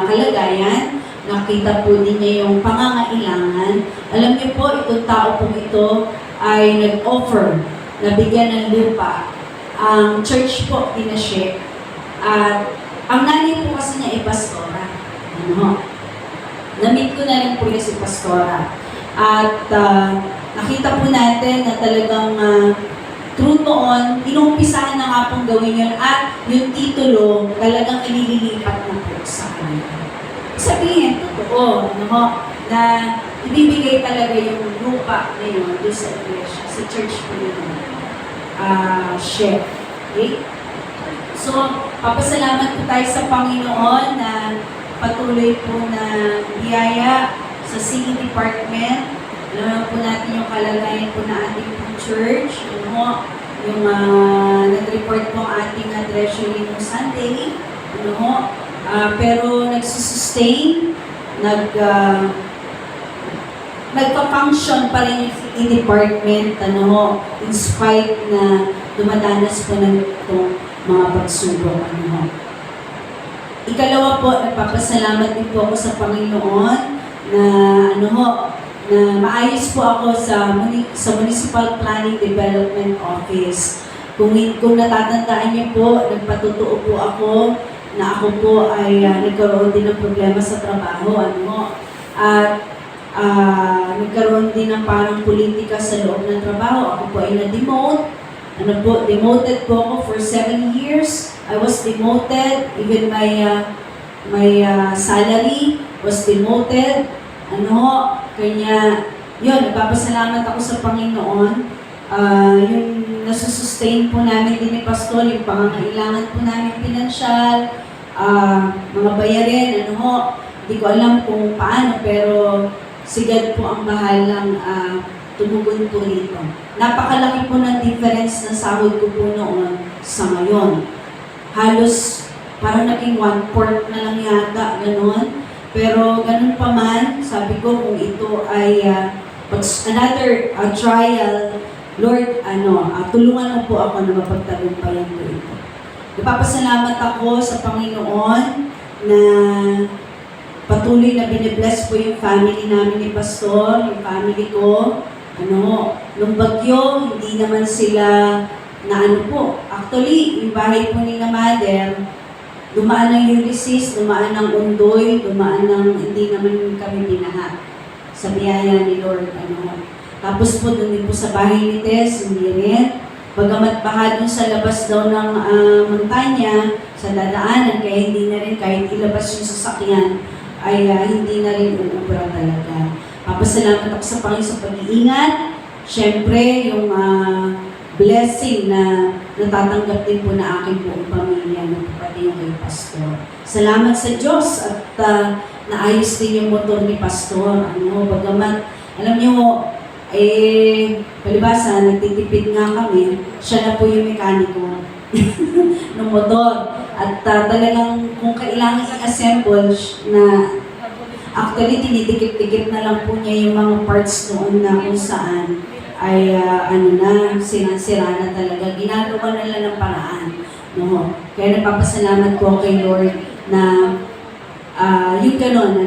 kalagayan, nakita po niya yung pangangailangan. Alam niyo po, itong tao po ito ay nag-offer na bigyan ng lupa ang church po ni na-share. At ang nanay po kasi niya ay pastora. Na-meet ko na rin po niya si pastora. At nakita po natin na talagang true noon, inumpisahan na nga pong gawin yun at yung titulo talagang ililipat na po sa kanila. Sabihin, totoo, na ibibigay talaga yung lupa na yun doon sa iglesia, sa church po yun. Share. Okay? So, papasalamat po tayo sa Panginoon na patuloy po na biyaya sa singing department. Alam po natin yung kalagayan po na ating church. Yung nag-report po ang ating treasury noong Sunday. Pero nagsusustain, nagpa-function pa rin yung department, in spite na dumadanas po ng itong mga pagsubok. Ikalawa po, nagpapasalamat din po ako sa Panginoon na na maayos po ako sa Municipal Planning Development Office. Kung natatandaan niyo po, nagpatotoo po ako na ako po ay nagkaroon din ng problema sa trabaho. At nagkaroon din ng parang politika sa loob ng trabaho. Ako po ay na-demote. Demoted po ako for 7 years. I was demoted. Even my salary was demoted. Kanya, yun, nagpapasalamat ako sa Panginoon. Yung nasusustain po namin din ni Pastor, yung pangangailangan po namin pinansyal, mga bayarin, hindi ko alam kung paano, pero si God po ang bahalang tumugon po rito. Napakalaki po ng difference na sahod ko po noon sa ngayon. Halos parang naging 1/4 na lang yata, gano'n. Pero ganun pa man, sabi ko kung ito ay another trial, Lord, tulungan mo po ako na mapagtagumpayan ko ito. Napapasalamat ako sa Panginoon na patuloy na binibless po yung family namin ni Pastor, yung family ko. Nung bagyo, hindi naman sila actually, yung bahay po ni na Mother, dumaan ng Ulysses, dumaan ng Undoy, dumaan ng hindi naman kami binaha sa biyaya ni Lord. Tapos po doon din po sa bahay ni Tess, hindi rin. Bagamat baha doon sa labas daw ng montanya, sa dadaanan, kaya hindi na rin, kahit ilabas yung sasakyan, ay hindi na rin uubra talaga. Papasalamat ako sa Panginoon sa pag-iingat. Siyempre, yung blessing na natatanggap din po na aking buong pamilya, pati yung kay Pastor. Salamat sa Diyos at naayos din yung motor ni Pastor. Bagamat, alam niyo, palibasa, nagtitipid nga kami, siya na po yung mekaniko ng motor. At talagang kung kailangan i-assemble na actually, tinidikit-dikit na lang po niya yung mga parts noon na kung saan ay sinasira na talaga. Ginagawa na lang ng paraan. Kaya nagpapasalamat po kay Lord na yung ganon,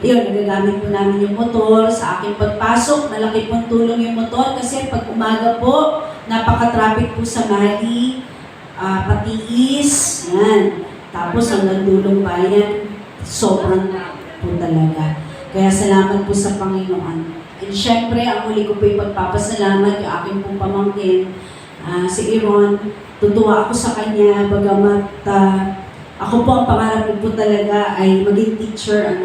yun, nagagamit po namin yung motor sa aking pagpasok. Malaki pong tulong yung motor kasi pag umaga po, napaka-traffic po sa Mali, Patiis, yan. Tapos hanggang Dulong Bayan, sobrang po talaga. Kaya salamat po sa Panginoon. And syempre, ang huli ko po yung pagpapasalamat, yung aking pong pamangkin, si Iron. Tutuwa ako sa kanya, bagamat ako po ang pangarap ko po talaga ay maging teacher,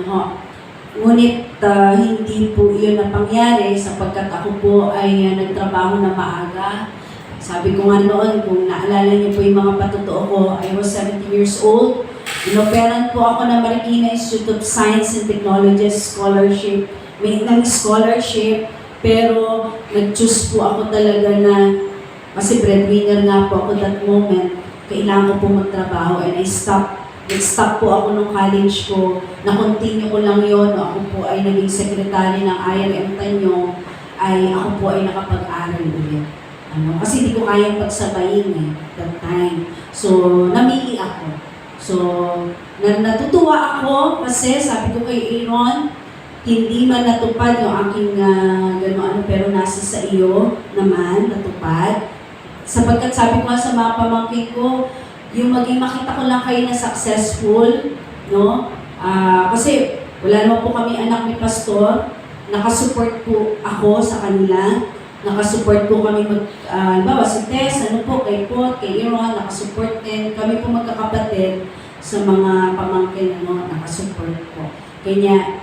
Ngunit hindi po iyon napangyari sapagkat ako po ay nagtrabaho na maaga. Sabi ko nga noon, kung naalala niyo po yung mga patotoo ko, I was 17 years old. Inoperan po ako ng Marikina Institute of Science and Technology scholarship. May scholarship, pero nag-choose po ako talaga na, kasi breadwinner nga po ako that moment, kailangan ko po magtrabaho and nag-stop po ako nung college ko, na-continue ko lang yun, ako po ay naging secretary ng IRM Tanyong, ay ako po ay nakapag-aral ulit. Kasi hindi ko kayang pagsabayin that time. So, namili ako. So, natutuwa ako kasi sabi ko kay Aaron, hindi man natupad yung aking pero nasa sa iyo naman, natupad. Sapagkat sabi ko nga sa mga pamangkin ko, yung maging makita ko lang kayo na successful, kasi wala naman po kami anak ni Pastor, nakasupport po ako sa kanila, nakasupport po kami halimbawa si Tess, kay Pot, kay Aaron, nakasupport din, kami po magkakapatid sa mga pamangkin, nakasupport po. Kanya,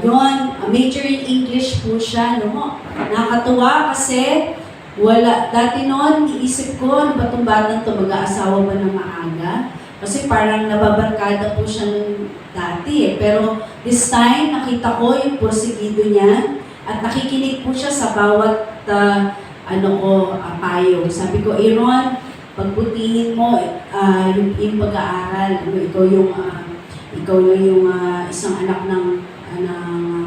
Yun, major in English po siya, no? Nakakatuwa kasi dati noon, iisip ko, ano ba itong batang ito, mag-aasawa ba ng maaga? Kasi parang nababarkada po siya nung dati eh. Pero this time, nakita ko yung porsigido niya at nakikinig po siya sa bawat payo. Sabi ko, Aaron, pagbutihin mo yung pag-aaral. Ikaw yung isang anak ng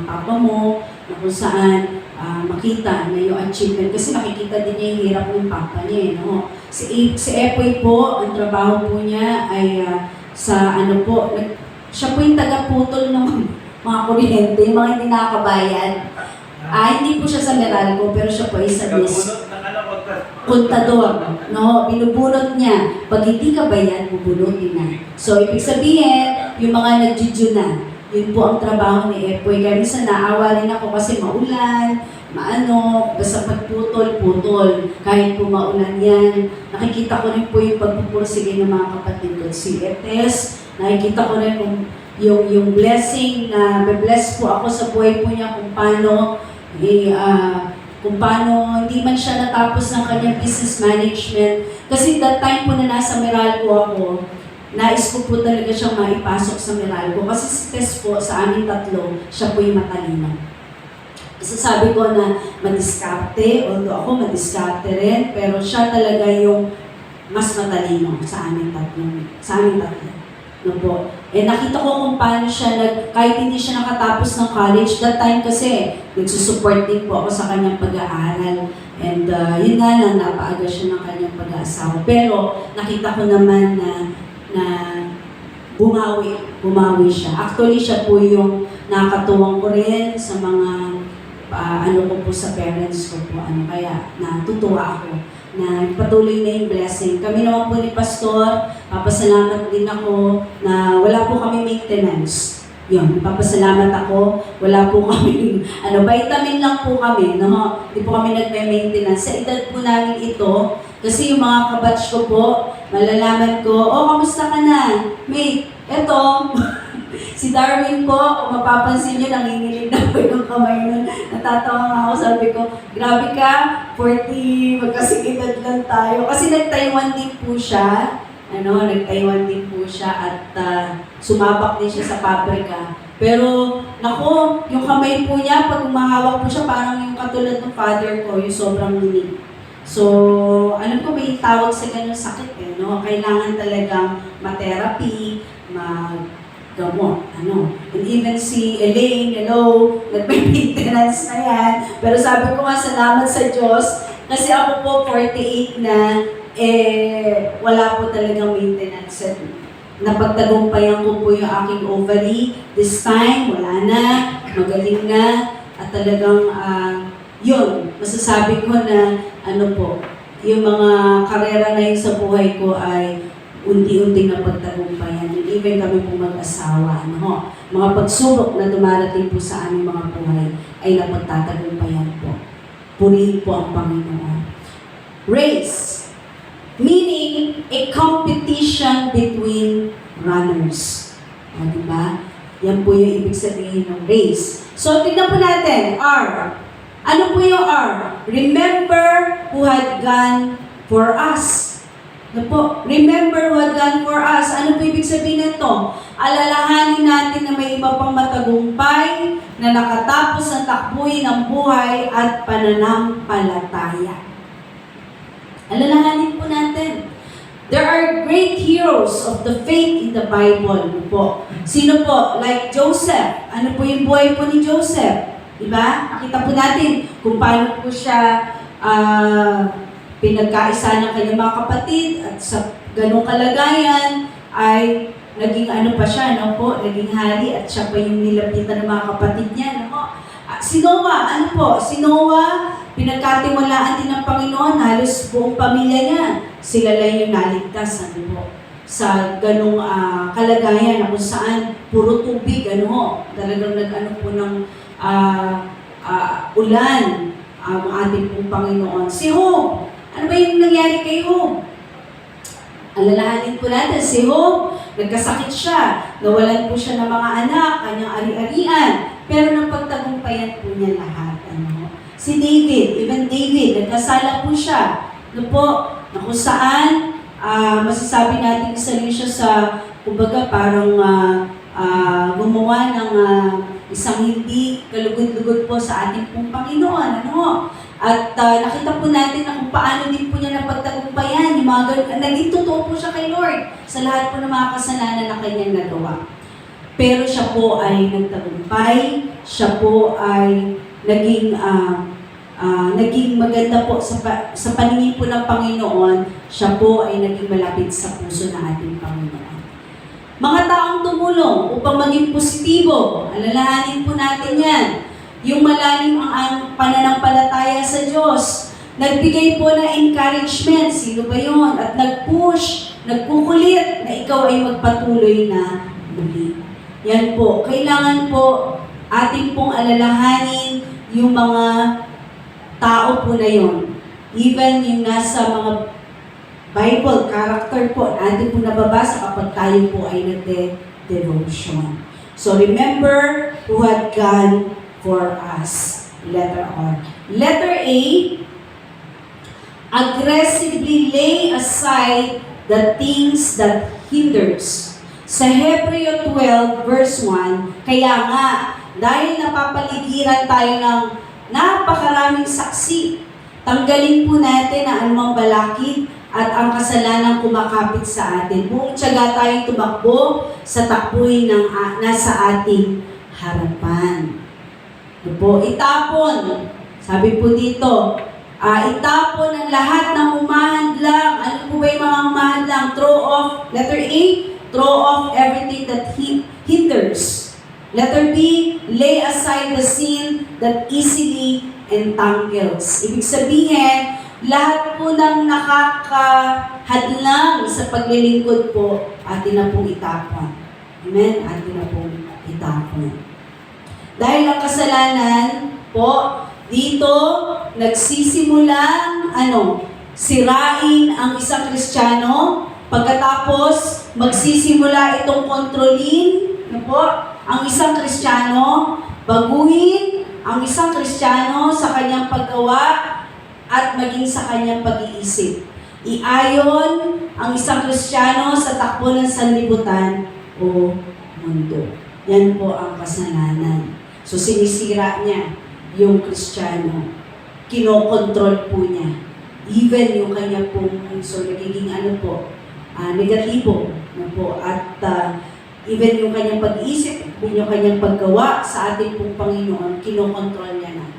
papa mo, na kung saan makita na yung achievement. Kasi nakikita din niya yung hirap ng papa niya. No? Si Epoy po, ang trabaho po niya ay siya po yung taga-putol ng mga kuryente, yung mga hindi nakakabayan. Hindi po siya sa Meralco, pero siya po ay sa kontador. No, binubunot niya. Pag hindi ka bayan, bubunutin na. So, ibig sabihin, yung mga nag-judyo na, yun po ang trabaho ni Epoy. Kaya minsan naawa rin ako kasi maulan, basta pagputol-putol. Kahit po maulan yan. Nakikita ko rin po yung pagpupursige ng mga kapatid ko. Si Etes, nakikita ko rin yung blessing na bless po ako sa buhay po niya kung paano hindi man siya natapos ng kanyang business management. Kasi that time po na nasa Meralco ako, nais ko po talaga siyang maipasok sa Meralco. Kasi si Tess po, sa aming tatlo, siya po yung matalino. Kasi sabi ko na madiskarte, although ako madiskarte rin, pero siya talaga yung mas matalino sa aming tatlo. No po. Nakita ko kung paano siya kahit hindi siya nakatapos ng college, that time kasi nagsusupport din po ako sa kanyang pag-aaral. And yun nga lang, napaaga siya ng kanyang pag-aasawa. Pero nakita ko naman na bumawi siya. Actually, siya po yung nakakatuwang ko rin sa mga ko po sa parents ko po. Kaya natutuwa ako na patuloy na yung blessing. Kami naman po ni Pastor, papasalamat din ako na wala po kami maintenance. Yun, papasalamat ako, wala po kami, vitamin lang po kami, no? Hindi po kami nagme-maintenance. Sa edad po namin ito, kasi yung mga kabatch ko po, malalaman ko, kamusta ka na? Mate, eto, si Darwin po, kung mapapansin niyo, nanginginig na po yung kamay nun. Natatawa nga ako, sabi ko, grabe ka, 40, magkasing-edad lang tayo. Kasi nag-Taiwan din po siya, at sumabak din siya sa pabrika. Pero, naku, yung kamay po niya, pag umahawak po siya, parang yung katulad ng father ko, yung sobrang linig. So, alam ko may tawag sa ganun sakit no? Kailangan talagang ma-therapy, gamot, And even si Elaine, hello, nagme-maintenance na yan. Pero sabi ko nga, salamat sa Diyos, kasi ako po 48 na, wala po talagang maintenance. Napagtagumpayan ko po yung aking ovary. This time, wala na, magaling na, at talagang, yun, masasabi ko na, yung mga karera na yun sa buhay ko ay unti-unti na pagtagumpayan. And even kami po mag-asawa, mga pagsubok na dumarating po sa aming mga buhay ay napagtatagumpayan po. Purihin po ang Panginoon. Race, meaning a competition between runners. Diba? Yan po yung ibig sabihin ng race. So, tignan po natin, R. Ano po yung R? Remember who had gone for us. Remember who had gone for us. Ano po ibig sabihin nito? Alalahanin natin na may iba pang matagumpay na nakatapos ng takbuhin ng buhay at pananampalataya. Alalahanin po natin. There are great heroes of the faith in the Bible. Sino po? Like Joseph. Ano po yung buhay po ni Joseph? Diba? Nakita po natin kung paano po siya pinagkaisa ng kanyang mga kapatid at sa ganong kalagayan ay naging naging hari at siya pa yung nilapitan ng mga kapatid niya. Si Noah, Si Noah, pinagkatiwalaan din ng Panginoon, halos buong pamilya niya. Sila lang yung naligtas, sa ganong kalagayan na kung saan puro tubig, talagang po ng ulan ang ating pong Panginoon. Si Job, ano ba yung nangyari kay Job? Alalahanin po natin, si Job, Nagkasakit siya, nawalan po siya ng mga anak, kanyang ari-arian, pero napagtagumpayan po niya lahat. Ano? Si David, even David, nagkasala po siya. Ano po, na kung saan, masasabi natin isa rin siya sa, kumbaga parang gumawa ng isang hindi kalugod-lugod po sa ating pong Panginoon. Ano? At nakita po natin na kung paano din po niya napagtagumpayan, yung mga naging totoo po siya kay Lord sa lahat po ng mga kasalanan na kanyang nagawa. Pero siya po ay nagtagumpay, siya po ay naging maganda po sa paningin po ng Panginoon, siya po ay naging malapit sa puso ng ating Panginoon. Mga taong tumulong upang maging positibo, alalahanin po natin yan. Yung malalim ang pananampalataya sa Diyos. Nagbigay po ng encouragement, sino ba yun? At nag-push, nagkukulit na ikaw ay magpatuloy na muli. Yan po. Kailangan po ating pong alalahanin yung mga tao po na yun. Even yung nasa mga Bible character po, natin po nababasa kapag tayo po ay nagde-devotion. So remember who had gone for us. Letter R. Letter A, aggressively lay aside the things that hinders. Sa Hebreo 12 verse 1, kaya nga, dahil napapaligiran tayo ng napakaraming saksi, tanggalin po natin ang anumang balakid at ang kasalanang kumakapit sa atin. Buong tiyaga tayong tumakbo sa takbuhin ng nasa ating harapan. Ito po, itapon. Sabi po dito, itapon ang lahat ng humahadlang. Ano po ba yung mga humahadlang? Throw off, letter A, throw off everything that hinders. Letter B, lay aside the sin that easily entangles. Ibig sabihin, lahat po ng nakakahadlang sa paglilingkod po, atin na pong itapon. Amen? Atin na pong itapon. Dahil ang kasalanan po, dito nagsisimulang sirain ang isang Kristiyano, pagkatapos magsisimula itong kontrolin ang isang Kristiyano, baguhin ang isang Kristiyano sa kanyang paggawa at maging sa kanyang pag-iisip. Iayon ang isang Kristiyano sa takbo ng sanlibutan o mundo. Yan po ang kasalanan. So sinisira niya yung Kristiyano. Kinokontrol po niya. Even yung kanya pong, so nagiging negatibo. At even yung kanyang pag-iisip, yung kanyang paggawa sa ating pong Panginoon, kinokontrol niya na.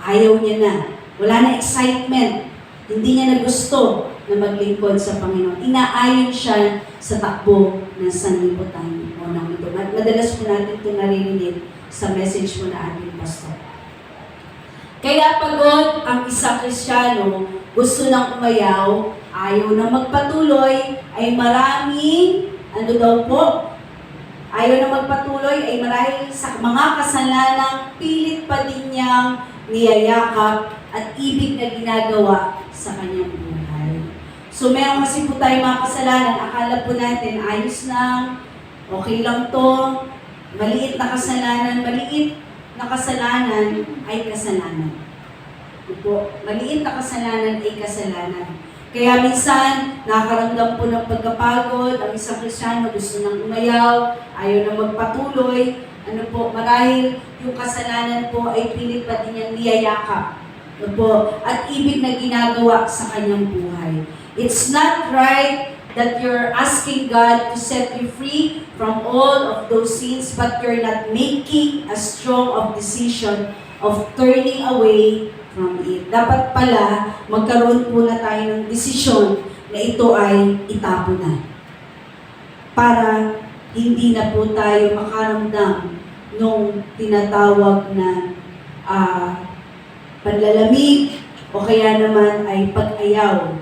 Ayaw niya na. Wala na excitement. Hindi niya na gusto na maglingkod sa Panginoon. Inaayon siya sa takbo ng sanlibutan o ng mundo. Madalas po natin ito naririnig sa message mo na ating pastor. Kaya pagod ang isang Kristiyano, gusto nang umayaw, ayaw na magpatuloy, ay maraming, ayaw na magpatuloy, ay marahil sa mga kasalanang pilit pa din niyang niyayakap at ibig na ginagawa sa kanyang buhay. So meron kasi po tayo mga kasalanan, akala po natin ayos lang, okay lang to, maliit na kasalanan ay kasalanan. Maliit na kasalanan ay kasalanan. Kaya minsan, nakakaramdam po ng pagkapagod, ang isang Kristiyano gusto nang umayaw, ayaw na magpatuloy, marahil yung kasalanan po ay pilit pa din niyang niyayakap. At ibig na ginagawa sa kanyang buhay. It's not right that you're asking God to set you free from all of those sins, but you're not making a strong of decision of turning away from it. Dapat pala, magkaroon po na tayo ng desisyon na ito ay itapon na. Para hindi na po tayo makaramdam nung tinatawag na panlalamig o kaya naman ay pag-ayaw.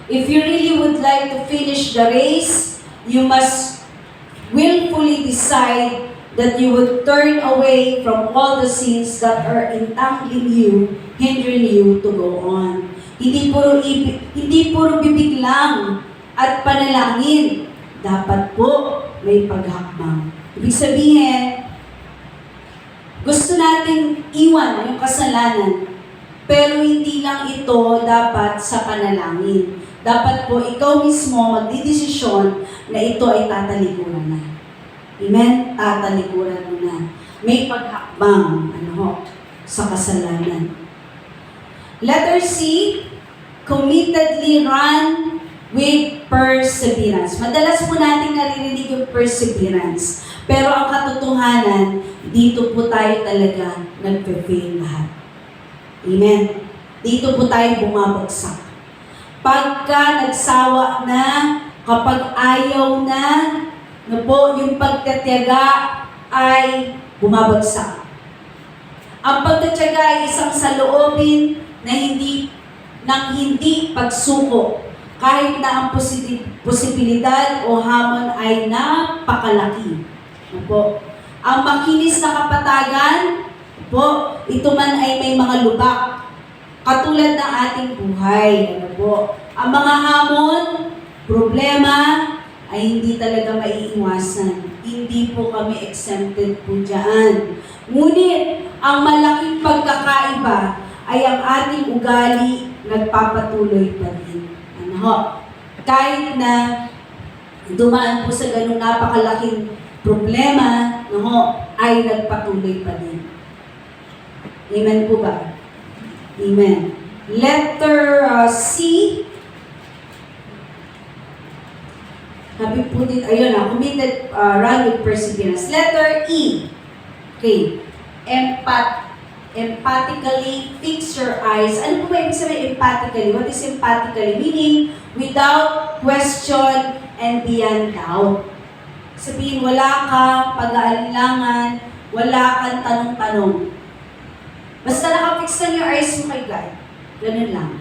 If you really would like to finish the race, you must willfully decide that you would turn away from all the sins that are entangling you, hindering you to go on. Hindi puro bibig lang at panalangin. Dapat po may paghakbang. Ibig sabihin, gusto nating iwan yung kasalanan, pero hindi lang ito dapat sa panalangin. Dapat po ikaw mismo magdidesisyon na ito ay tatalikuran na. Amen? Tatalikuran mo na. May paghakbang sa kasalanan. Letter C, committedly run with perseverance. Madalas po natin naririnig yung perseverance. Pero ang katotohanan, dito po tayo talaga nagpe-fail lahat. Amen? Dito po tayo bumabagsak. Pagka nagsawa na, kapag ayaw na po, yung pagtatiyaga ay bumabagsak. Ang pagtatiyaga ay isang saloobin na hindi pagsuko. Kahit na ang posibilidad o hamon ay napakalaki. Ang makinis na kapatagan, ito man ay may mga lubak. Katulad ng ating buhay. Ang mga hamon, problema, ay hindi talaga maiiwasan. Hindi po kami exempted po dyan. Ngunit, ang malaking pagkakaiba ay ang ating ugali nagpapatuloy pa rin. Kahit na dumaan po sa ganung napakalaking problema, ay nagpatuloy pa din. Amen po ba? Amen. Letter C. Sabi po din, committed, run with perseverance. Letter E. Okay. Empathically fix your eyes. Ano po ba ibig sabihin empathically? What is empathically? Meaning, without question and beyond doubt. Sabihin, wala kang pag-aalinlangan, wala kang tanong-tanong. Basta nakafix na your eyes mo kay God. Ganun lang.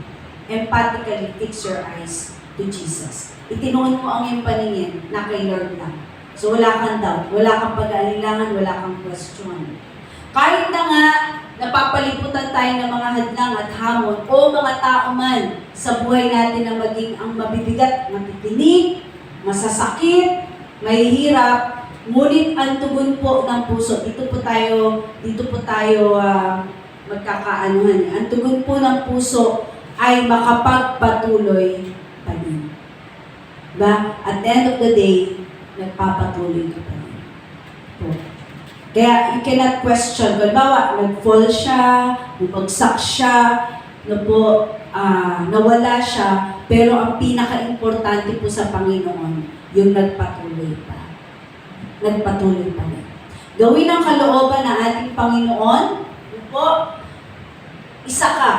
Empathically fix your eyes to Jesus. Itinuon mo ang iyong paningin na kay Lord lang. So wala kang doubt, wala kang pag-aalinlangan, wala kang question. Kahit na nga napapaliputan tayo ng mga hadlang at hamon o mga tao man sa buhay natin na maging ang mabibigat, matitinig, masasakit, mahihirap, ngunit ang tugon po ng puso, dito po tayo magkakaanuhan. Ang tugon po ng puso ay makapagpatuloy pa din. Diba? At the end of the day, nagpapatuloy ka pa rin. Kaya you cannot question. Halimbawa, nag-fall siya, nabagsak siya, nawala siya, pero ang pinaka-importante po sa Panginoon, yung nagpatuloy pa. Nagpatuloy pa rin. Gawin ang kalooban ng ating Panginoon, isa ka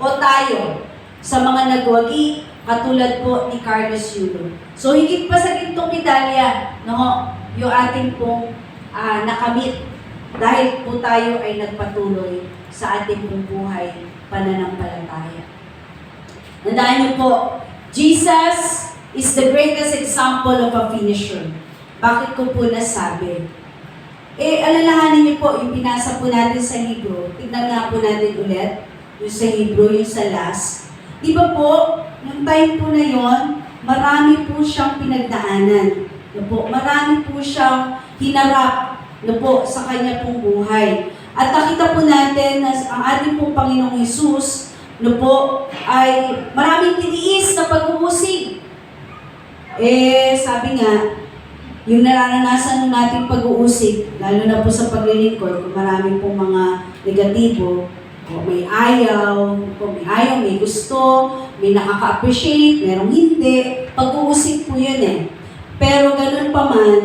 o tayo sa mga nagwagi, katulad po ni Carlos Yulo. So, higit pa sa gintong medalya, yung ating pong nakamit dahil po tayo ay nagpatuloy sa ating pong buhay pananampalataya. Tandaan niyo po, Jesus is the greatest example of a finisher. Bakit ko po nasabi? Alalahanin niyo po, yung pinasa po natin sa Hebrew, tignan nga po natin ulit, yung sa Hebrew, yung sa last. Di ba po, yung time po na yon, marami po siyang pinagdaanan. Marami po siyang hinarap sa kanya pong buhay. At nakita po natin na ang ating pong Panginoong Hesus ay maraming tiniis na pag-uusig. Sabi nga, yung nararanasan nating pag-uusig, lalo na po sa paglilingkod, kung marami pong mga negatibo, may ayaw, may gusto, may nakaka-appreciate, merong hindi, pag-uusig po yun Pero ganun pa man,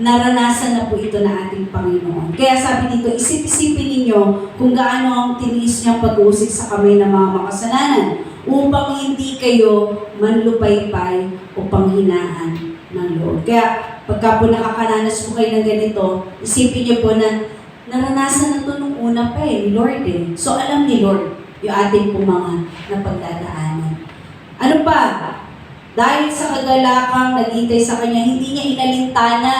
naranasan na po ito na ating Panginoon. Kaya sabi dito, isip-isipin ninyo kung gaano ang tiniis niyang pag-uusig sa kamay ng mga makasalanan upang hindi kayo manlupaypay o panghinaan ng loob. Kaya pagka po nakakaranas po kayo ng ganito, isipin niyo po na naranasan na ito nung una pa ni Lord So alam ni Lord yung ating po mga napagdadaanan. Ano pa? Dahil sa kagalakang naghintay sa Kanya, hindi niya inalintana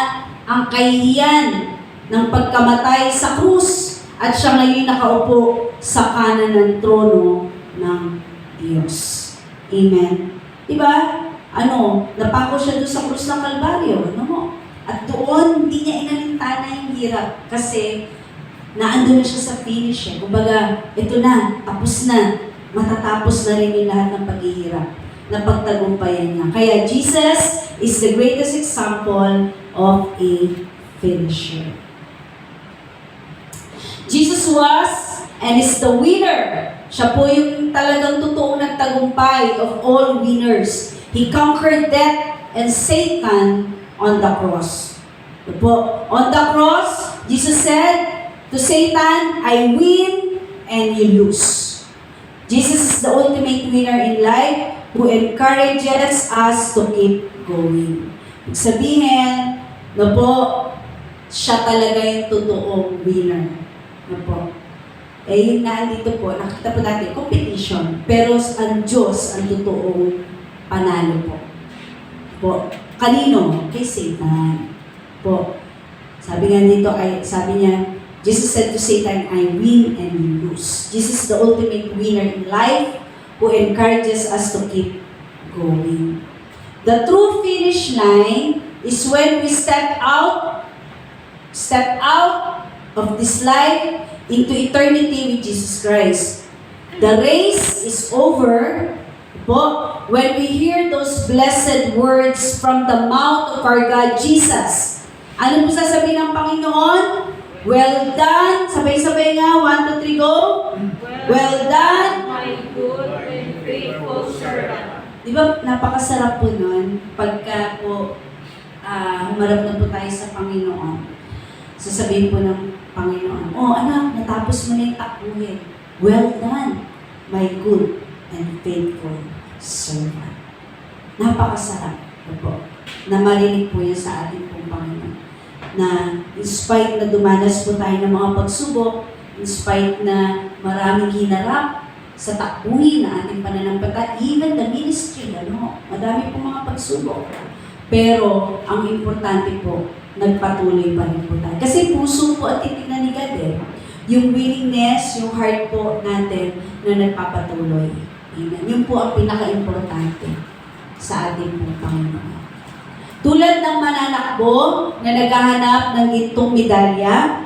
ang kahihiyan ng pagkamatay sa krus at siya ngayon nakaupo sa kanan ng trono ng Diyos. Amen. Diba? napako siya doon sa krus ng Kalbaryo. At doon, hindi niya inalintana yung hirap kasi naandun na siya sa finish. Kumbaga, ito na, tapos na. Matatapos na rin yung lahat ng paghihirap na pagtagumpayan niya. Kaya Jesus is the greatest example of a finisher. Jesus was and is the winner. Siya po yung talagang totoong nagtagumpay of all winners. He conquered death and Satan on the cross. On the cross, Jesus said to Satan, I win and you lose. Jesus is the ultimate winner in life who encourages us to keep going. Ibig sabihin, siya talaga yung totoong winner. Yun na dito po, nakita po natin, competition. Pero ang Diyos ang totoong panalo po. Kanino? Kay Satan. Sabi nga dito, sabi niya, Jesus said to Satan, I win and you lose. Jesus is the ultimate winner in life who encourages us to keep going. The true finish line is when we step out of this life into eternity with Jesus Christ. The race is over when we hear those blessed words from the mouth of our God Jesus. Ano po sasabihin ng Panginoon? Well done. Sabay-sabay nga. 1, 2, 3, go. Well done. My good and faithful servant. Di ba napakasarap po nun pagka po humarap na po tayo sa Panginoon. Sasabihin po ng Panginoon, anak, natapos mo na yung takbuhin. Well done, my good and faithful servant. Napakasarap po na marinig po yan sa ating pong Panginoon. Na in spite na dumanas po tayo ng mga pagsubok, in spite na maraming hinarap sa takbuhin na ating pananampalataya, even the ministry, madami po mga pagsubok. Pero ang importante po, nagpatuloy pa rin po tayo. Kasi puso po at titignan ni God yung willingness, yung heart po natin na nagpapatuloy. Amen. Yun po ang pinaka-importante sa ating pong Panginoon. Tulad ng mananakbo na naghahanap ng gintong medalya,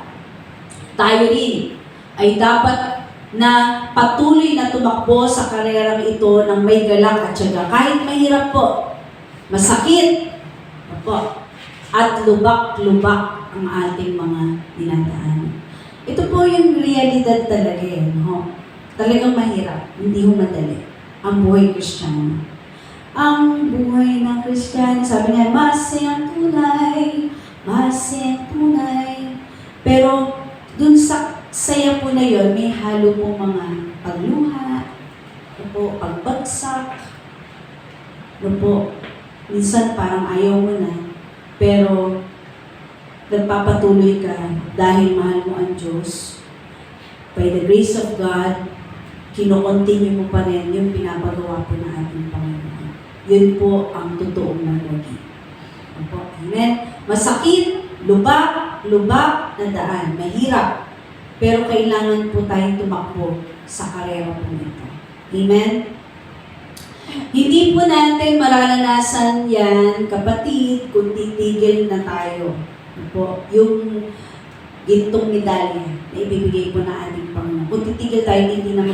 tayo rin ay dapat na patuloy na tumakbo sa karerang ito ng may galak at tiyaga. Kahit mahirap po, masakit, at lubak-lubak ang ating mga dinadaan. Ito po yung realidad talaga Talagang mahirap, hindi madali ang buhay Kristiyano. Ang buhay ng Kristiyano, sabi niya, masayang tunay. Pero dun sa saya po na yun, may halo pong mga pagluha, pagbagsak, minsan parang ayaw mo na, pero nagpapatuloy ka dahil mahal mo ang Diyos. By the grace of God, kino-continue mo pa rin yung pinapagawa po ng ating Panginoon. Yun po ang totoong nagwagi. Amen? Masakit, lubak na daan, mahirap, pero kailangan po tayong tumakbo sa karera po nito. Amen? Hindi po natin mararanasan yan, kapatid, kung titigil na tayo. Yung gintong medalya na ibibigay po na ating Panginoon. Kung titigil tayo, hindi na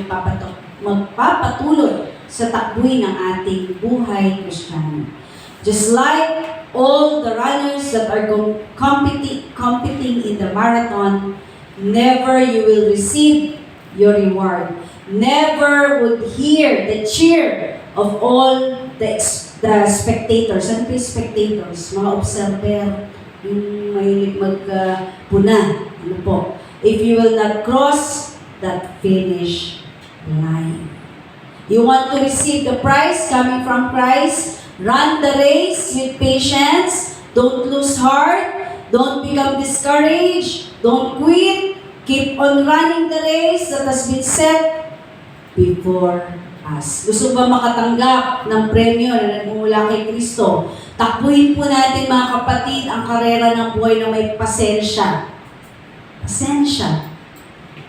magpapatuloy sa takbuhin ng ating buhay Kristiyano. Just like all the runners that are competing in the marathon, never you will receive your reward. Never would hear the cheer of all the spectators. Ano po yung spectators? Mga observer, yung mahilig magpuna. If you will not cross that finish line. You want to receive the prize coming from Christ? Run the race with patience. Don't lose heart. Don't become discouraged. Don't quit. Keep on running the race that has been set before us. Gusto ba makatanggap ng premyo na nagmumula kay Kristo? Takbuhin po natin mga kapatid ang karera ng buhay na may pasensya. Pasensya.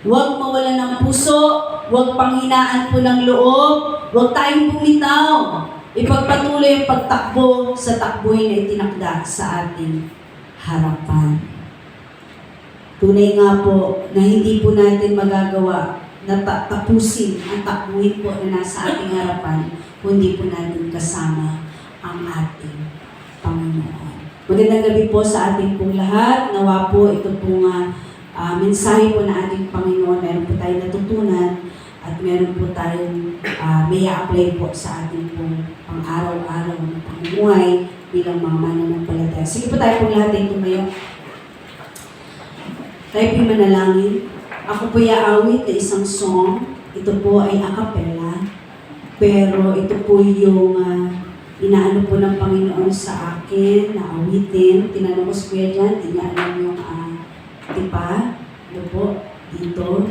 Huwag mawalan ng puso, huwag panghinaan po ng loob, huwag tayong bumitaw. ipagpatuloy ang pagtakbo sa takbuhin na itinakda sa ating harapan. Tunay nga po na hindi po natin magagawa na tapusin ang takbuhin po na nasa ating harapan kung hindi po natin kasama ang ating Panginoon. Magandang gabi po sa ating pong lahat. Nawa po ito pong mensahe po na ating Panginoon. Meron po tayong natutunan at meron po tayong may apply po sa ating pong pang-araw-araw na pamumuhay bilang mga mananampalataya. Sige po tayo pong lahat ay tumayo. Tayo po manalangin. Ako po iaawit na isang song. Ito po ay a cappella. Pero ito po yung inaano po ng Panginoon sa akin na awitin. Tinanong ko si Kuya dyan, di niya alam yung tipa. Ito po, dito.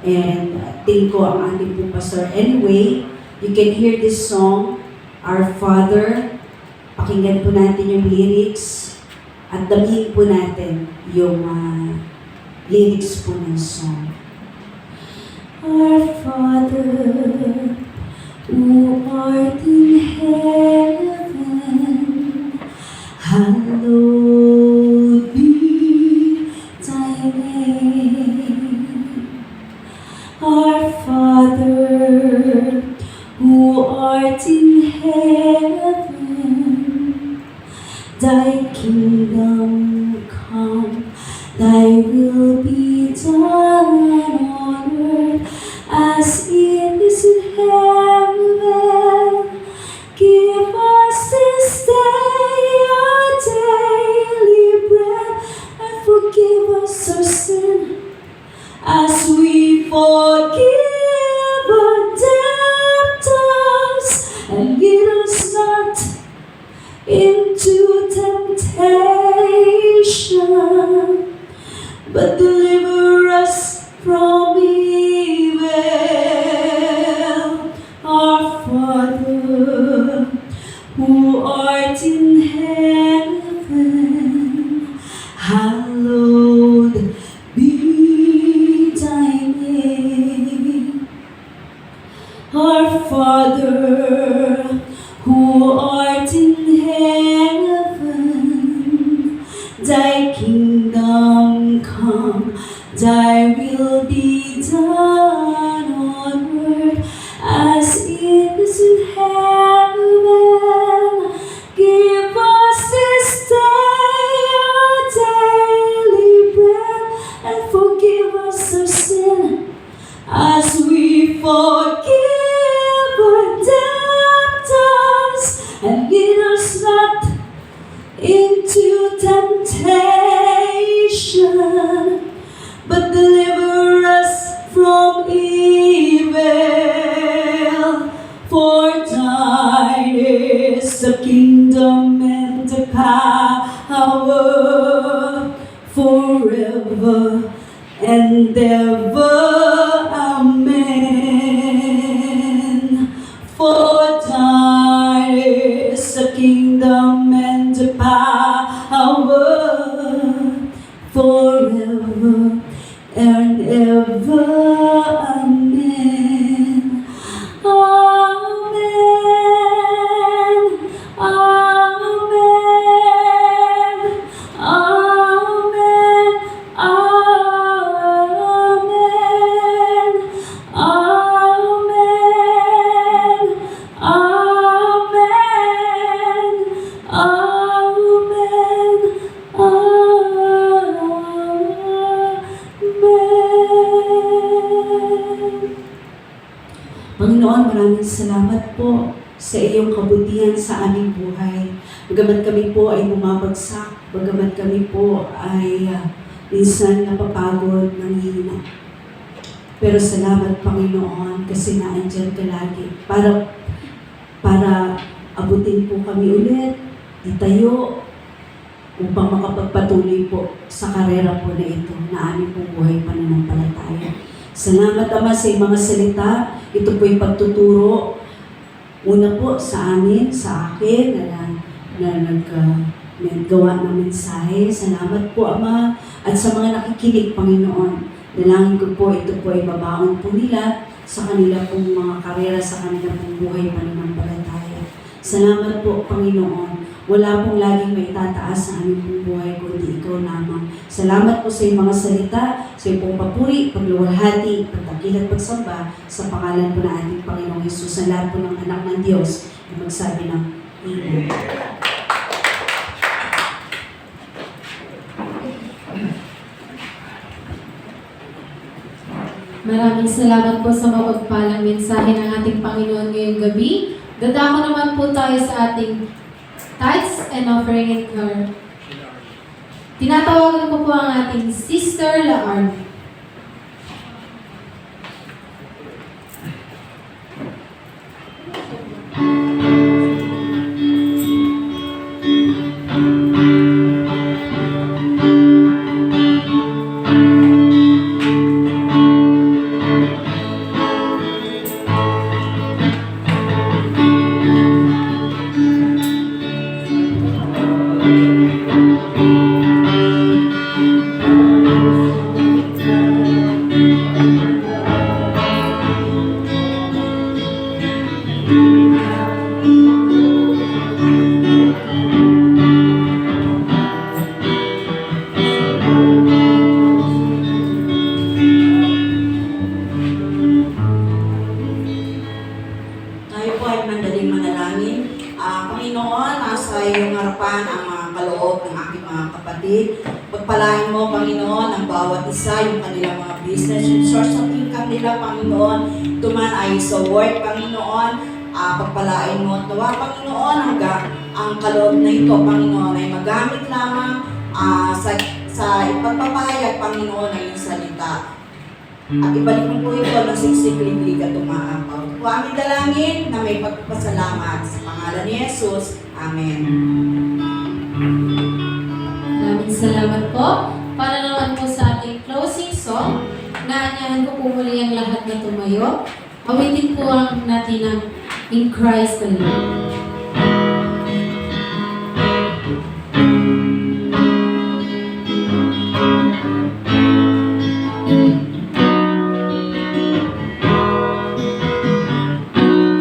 And think ko ang ating po pastor. Anyway, you can hear this song, Our Father. Pakinggan po natin yung lyrics. At damihin po natin yung lyrics po ng song. Our Father, who art in heaven, hallowed be thy name. Our Father, who art in heaven, thy kingdom come, thy will be done on earth as it is in heaven. Give us this day our daily bread, and forgive us our sin as we forgive our debtors, and lead us not into temptation, but deliver us from evil. Our Father, who art in heaven, hallowed be thy name. Our Father, who art in heaven, thy kingdom come, thy will be done on earth as it is in heaven. Give us this day our daily bread, and forgive us our sin as we forgive our debtors, and lead us not into temptation, but deliver us from evil. For thine is the kingdom and the power forever and ever. Amen. For thine is the kingdom and the power forever and ever. Amen. Amen. Amen. Amen. Amen. Amen. Amen. Amen. Amen. Panginoon, maraming salamat po sa iyong kabutihan sa aming buhay. Bagamat kami po ay bumabagsak, bagamat kami po ay minsan napapagod, nanghihina. Pero salamat, Panginoon, kasi naandyan ka lagi para abutin po kami ulit, itayo, upang makapagpatuloy po sa karera po na ito na aming pong buhay pananampalataya. Salamat, Ama, sa iyong mga salita. Ito po yung pagtuturo. Una po sa amin, sa akin, na naggawa ng mensahe. Salamat po, Ama. At sa mga nakikinig, Panginoon, dalangin ko po, ito po ay babaon po nila sa kanila pong mga karera, sa kanila pong buhay pananampalataya. Salamat po, Panginoon. Wala pong laging may tataas sa aming pong buhay, kundi ikaw lamang. Salamat po sa iyong mga salita, sa iyong pong papuri, pagluwalhati, pagtakil at pagsamba sa pangalan po ng ating Panginoong Hesus, sa lahat po ng anak ng Diyos na magsabi ng Amen. Maraming salamat po sa mapagpalang mensahe ng ating Panginoon ngayong gabi. Dadako naman po tayo sa ating tithes and offering in car. Tinatawagan ko po ang ating Sister Laarn. Tayo po ay mandaling manalangin. Panginoon, nasa iyong harapan ang mga kaloob ng aking mga kapatid. Pagpalain mo, Panginoon, ang bawat isa, yung kanilang mga business, yung source of income nila, Panginoon. Tuman ay sa work, Panginoon. Pagpalain mo at nawa, Panginoon, ang kaloob na ito, Panginoon, ay magamit lamang sa ipagpapahayag, Panginoon, ng iyong salita. At ibalik mo po ito ng siksik, liglig at umaapaw. Po aming dalangin na may pagpasalamat sa pangalan ni Jesus. Amen. Maraming salamat po. Para naman po sa ating closing song, naanyahan ko po muli ang lahat na tumayo. Awitin po ang natin ng In Christ alone.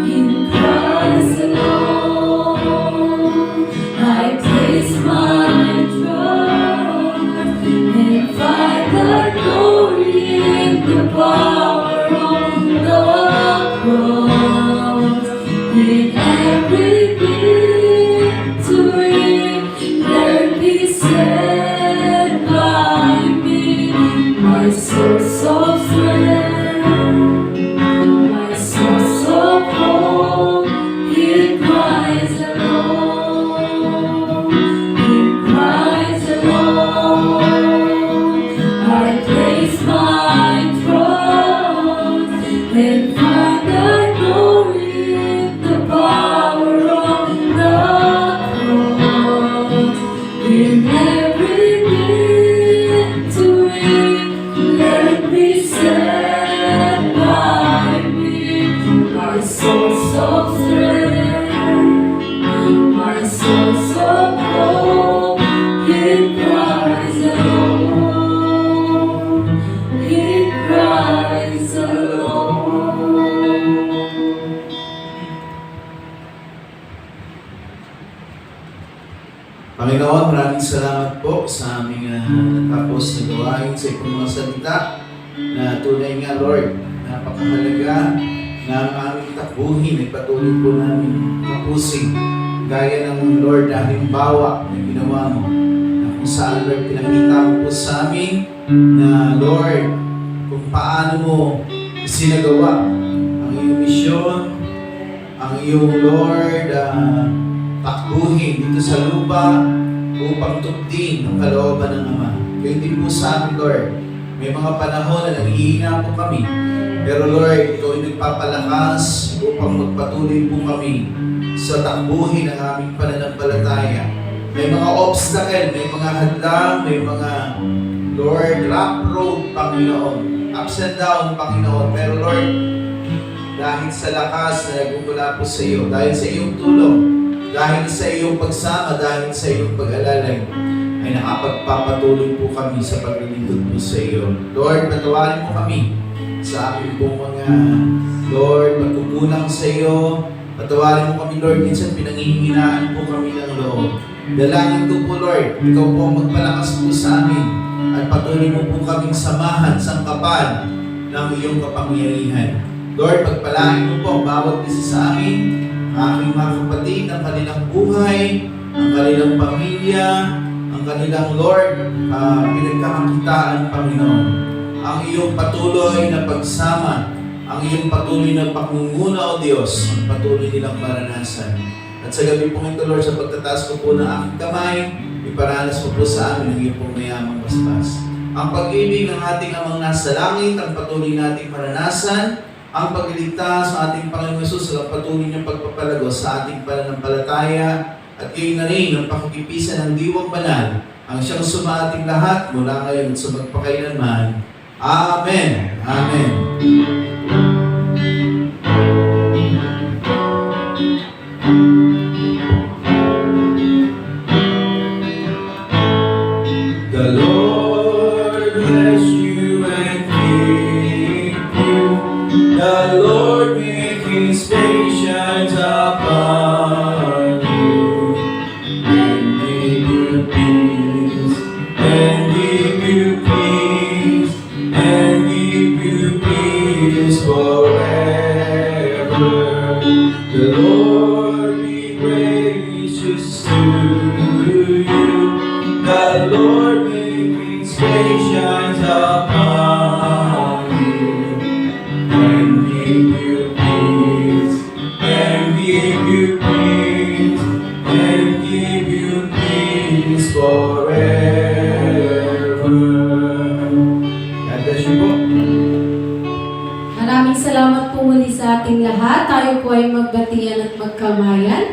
In Christ alone, I place my trust and find the glory in the power of the cross. In every victory, let me stand by me, my source of strength. My source of hope, in Christ alone, in Christ alone, I place my trust and find the glory in the power of the cross. In every victory, let me stand by me, my source of strength, my source of hope, in Christ alone, in Christ alone. Panginoon, maraming salamat po sa aming natapos na gawain sa iyong mga salita na tunay nga, Lord, napakahalaga na ang aming takbuhin ay patuloy po namin tapusin gaya ng Lord na halimbawa na ginawa mo na kung saan, Lord, pinakita mo po sa amin na, Lord, kung paano mo isinagawa ang iyong misyon, ang iyong, Lord, takbuhin dito sa lupa upang tupdin ang kalooban ng Ama. Kaya din po sa amin, Lord, may mga panahon na nangihina po kami. Pero Lord, ikaw ay nagpapalakas upang magpatuloy po kami sa takbuhin ng aming pananampalataya. May mga obstacle, may mga hadlang, may mga, Lord, rough road, Panginoon. Ups and down, Panginoon. Pero Lord, dahil sa lakas na nagmumula po sa iyo, dahil sa iyong tulong, dahil sa iyong pagsama, dahil sa iyong pag-alalay, ay nakapagpapatuloy po kami sa paglilingkod po sa iyo. Lord, patawarin mo kami sa aming pong mga, Lord, magkukulang sa iyo, Patawarin mo kami, Lord. Minsan pinanghihinaan po kami ng loob. Dalangin ko po, Lord. Ikaw po ang magpalakas po sa amin. At patuloy mo po kaming samahan, sangkapan ng iyong kapangyarihan. Lord, pagpalain mo po ang bawat isa sa amin, ang aking mga kapatid, ang kanilang buhay, ang kanilang pamilya, ang kanilang Lord, pinagkakakitaan, Panginoon. Ang iyong patuloy na pagsama, ang iyong patuloy na pangunguna, O Diyos, ang patuloy nilang maranasan. At sa gabi pong ito, Lord, sa pagtataas ko po ng aking kamay, iparanas mo po sa amin ang iyong pong mayamang basbas. Ang pag-ibig ng ating amang nasa langit, ang patuloy nating maranasan, ang pagliligtas sa ating Panginoon Hesus, ang patuloy niyang pagpapalago sa ating pananampalataya, at gayon na rin ang pakikipisan ng diwang banal, ang siyang sumating lahat mula ngayon at sa magpakailanman. Amen. Amen. The Lord bless you and keep you. The Lord make His face shine upon you and give you peace, and give you peace, and give you peace forever. The Lord be gracious to you. The Lord make His face shine upon you and give you peace, and give you peace, and give you peace forever. God bless you po. Maraming salamat po muli sa ating lahat. Tayo po ay magbatian at magkamayan.